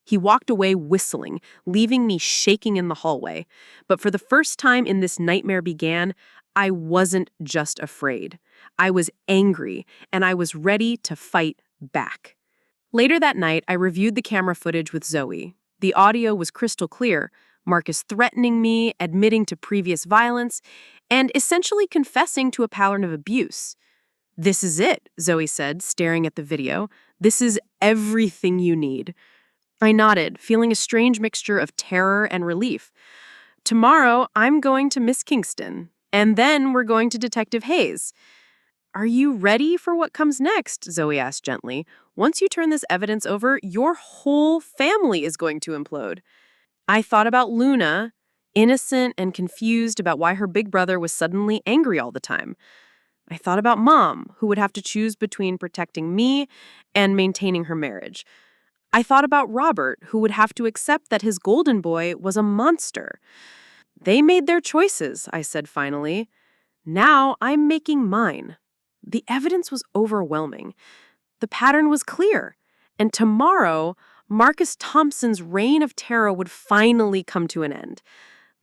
He walked away whistling, leaving me shaking in the hallway. But for the first time in this nightmare began, I wasn't just afraid. I was angry, and I was ready to fight back. Later that night, I reviewed the camera footage with Zoe. The audio was crystal clear, Marcus threatening me, admitting to previous violence, and essentially confessing to a pattern of abuse. "This is it," Zoe said, staring at the video. "This is everything you need." I nodded, feeling a strange mixture of terror and relief. "Tomorrow, I'm going to Miss Kingston, and then we're going to Detective Hayes." "Are you ready for what comes next?" Zoe asked gently. "Once you turn this evidence over, your whole family is going to implode." I thought about Luna, innocent and confused about why her big brother was suddenly angry all the time. I thought about Mom, who would have to choose between protecting me and maintaining her marriage. I thought about Robert, who would have to accept that his golden boy was a monster. "They made their choices," I said finally. "Now I'm making mine." The evidence was overwhelming. The pattern was clear. And tomorrow, Marcus Thompson's reign of terror would finally come to an end.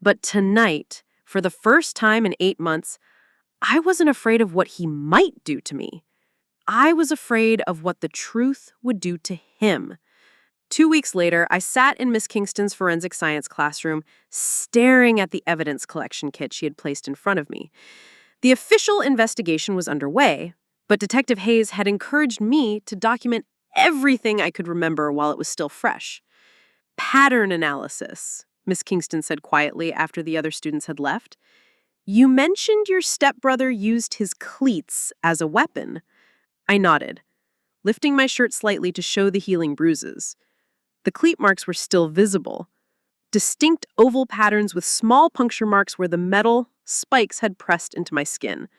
But tonight, for the first time in 8 months, I wasn't afraid of what he might do to me. I was afraid of what the truth would do to him. 2 weeks later, I sat in Miss Kingston's forensic science classroom, staring at the evidence collection kit she had placed in front of me. The official investigation was underway, but Detective Hayes had encouraged me to document everything I could remember while it was still fresh. "Pattern analysis," Miss Kingston said quietly after the other students had left. "You mentioned your stepbrother used his cleats as a weapon." I nodded, lifting my shirt slightly to show the healing bruises. The cleat marks were still visible, distinct oval patterns with small puncture marks where the metal spikes had pressed into my skin.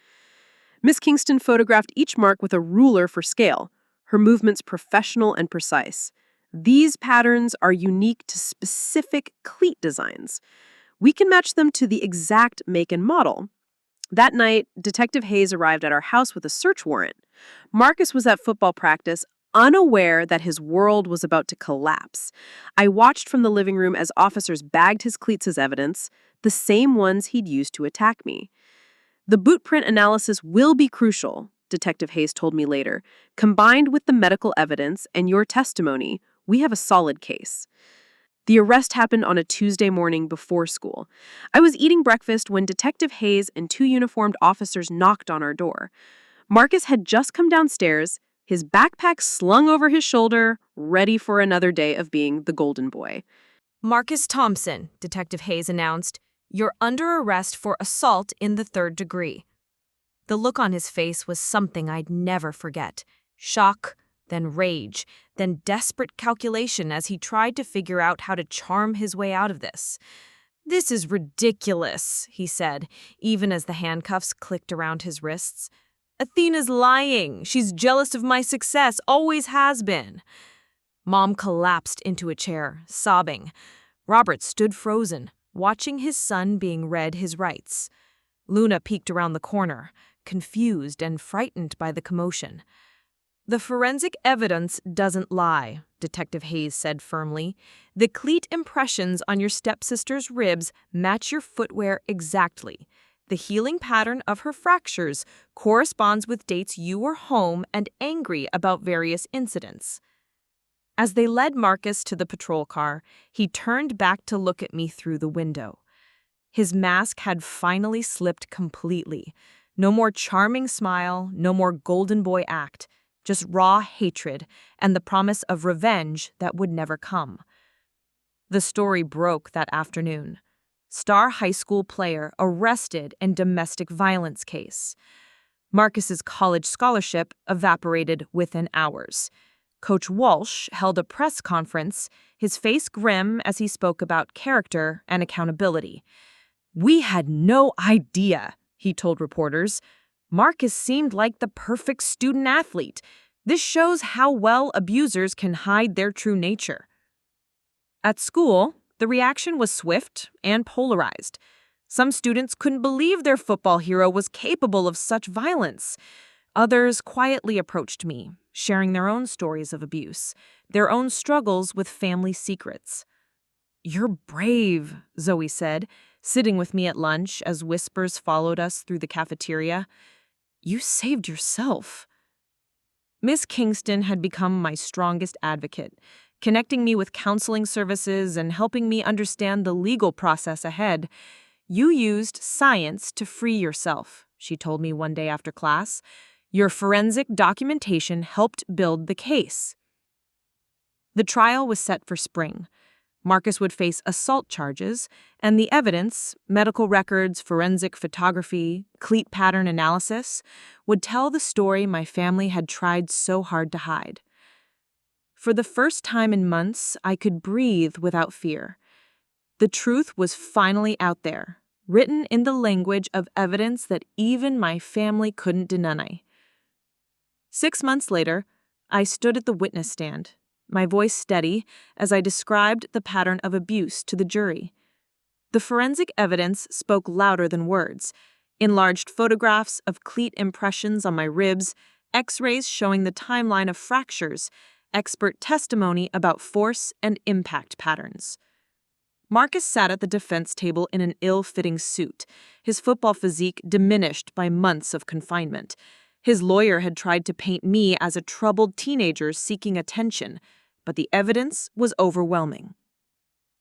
Miss Kingston photographed each mark with a ruler for scale, her movements professional and precise. "These patterns are unique to specific cleat designs. We can match them to the exact make and model." That night, Detective Hayes arrived at our house with a search warrant. Marcus was at football practice, unaware that his world was about to collapse. I watched from the living room as officers bagged his cleats as evidence, the same ones he'd used to attack me. "The boot print analysis will be crucial," Detective Hayes told me later. "Combined with the medical evidence and your testimony, we have a solid case." The arrest happened on a Tuesday morning before school. I was eating breakfast when Detective Hayes and 2 uniformed officers knocked on our door. Marcus had just come downstairs, his backpack slung over his shoulder, ready for another day of being the golden boy. Marcus Thompson, Detective Hayes announced, "You're under arrest for assault in the 3rd degree." The look on his face was something I'd never forget. Shock, then rage, then desperate calculation as he tried to figure out how to charm his way out of this. "This is ridiculous," he said, even as the handcuffs clicked around his wrists. "Athena's lying. She's jealous of my success, always has been." Mom collapsed into a chair, sobbing. Robert stood frozen, watching his son being read his rights. Luna peeked around the corner, confused and frightened by the commotion. "The forensic evidence doesn't lie," Detective Hayes said firmly. "The cleat impressions on your stepsister's ribs match your footwear exactly. The healing pattern of her fractures corresponds with dates you were home and angry about various incidents." As they led Marcus to the patrol car, he turned back to look at me through the window. His mask had finally slipped completely. No more charming smile, no more golden boy act, just raw hatred and the promise of revenge that would never come. The story broke that afternoon. Star high school player arrested in domestic violence case. Marcus's college scholarship evaporated within hours. Coach Walsh held a press conference, his face grim as he spoke about character and accountability. "We had no idea," he told reporters. "Marcus seemed like the perfect student-athlete. This shows how well abusers can hide their true nature." At school, the reaction was swift and polarized. Some students couldn't believe their football hero was capable of such violence. Others quietly approached me, sharing their own stories of abuse, their own struggles with family secrets. "You're brave," Zoe said, sitting with me at lunch as whispers followed us through the cafeteria. "You saved yourself." Miss Kingston had become my strongest advocate, connecting me with counseling services and helping me understand the legal process ahead. "You used science to free yourself," she told me one day after class. "Your forensic documentation helped build the case." The trial was set for spring. Marcus would face assault charges, and the evidence, medical records, forensic photography, cleat pattern analysis, would tell the story my family had tried so hard to hide. For the first time in months, I could breathe without fear. The truth was finally out there, written in the language of evidence that even my family couldn't deny. 6 months later, I stood at the witness stand, my voice steady as I described the pattern of abuse to the jury. The forensic evidence spoke louder than words. Enlarged photographs of cleat impressions on my ribs, X-rays showing the timeline of fractures, expert testimony about force and impact patterns. Marcus sat at the defense table in an ill-fitting suit, his football physique diminished by months of confinement. His lawyer had tried to paint me as a troubled teenager seeking attention, but the evidence was overwhelming.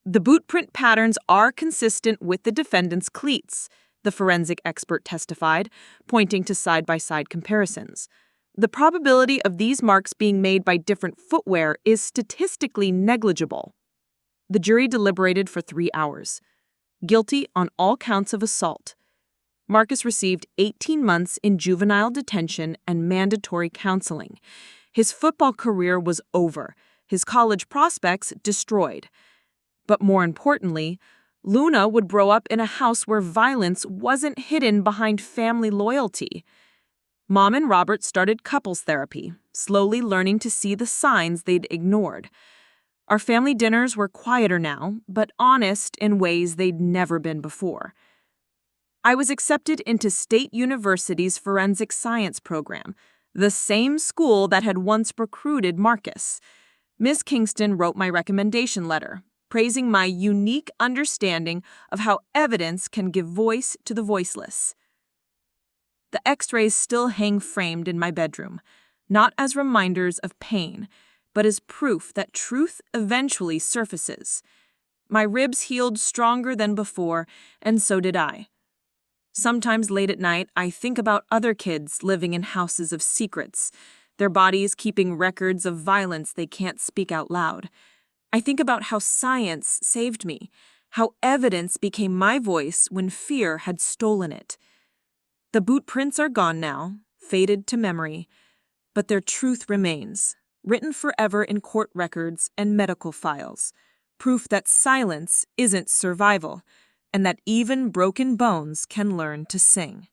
"The boot print patterns are consistent with the defendant's cleats," the forensic expert testified, pointing to side-by-side comparisons. "The probability of these marks being made by different footwear is statistically negligible." The jury deliberated for 3 hours. Guilty on all counts of assault. Marcus received 18 months in juvenile detention and mandatory counseling. His football career was over, his college prospects destroyed. But more importantly, Luna would grow up in a house where violence wasn't hidden behind family loyalty. Mom and Robert started couples therapy, slowly learning to see the signs they'd ignored. Our family dinners were quieter now, but honest in ways they'd never been before. I was accepted into State University's forensic science program, the same school that had once recruited Marcus. Miss Kingston wrote my recommendation letter, praising my unique understanding of how evidence can give voice to the voiceless. The X-rays still hang framed in my bedroom, not as reminders of pain, but as proof that truth eventually surfaces. My ribs healed stronger than before, and so did I. Sometimes late at night, I think about other kids living in houses of secrets, their bodies keeping records of violence they can't speak out loud. I think about how science saved me, how evidence became my voice when fear had stolen it. The boot prints are gone now, faded to memory, but their truth remains, written forever in court records and medical files, proof that silence isn't survival, and that even broken bones can learn to sing.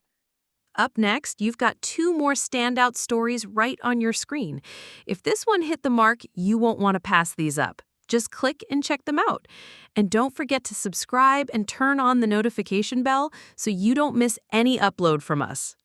Up next, you've got 2 more standout stories right on your screen. If this one hit the mark, you won't want to pass these up. Just click and check them out. And don't forget to subscribe and turn on the notification bell so you don't miss any upload from us.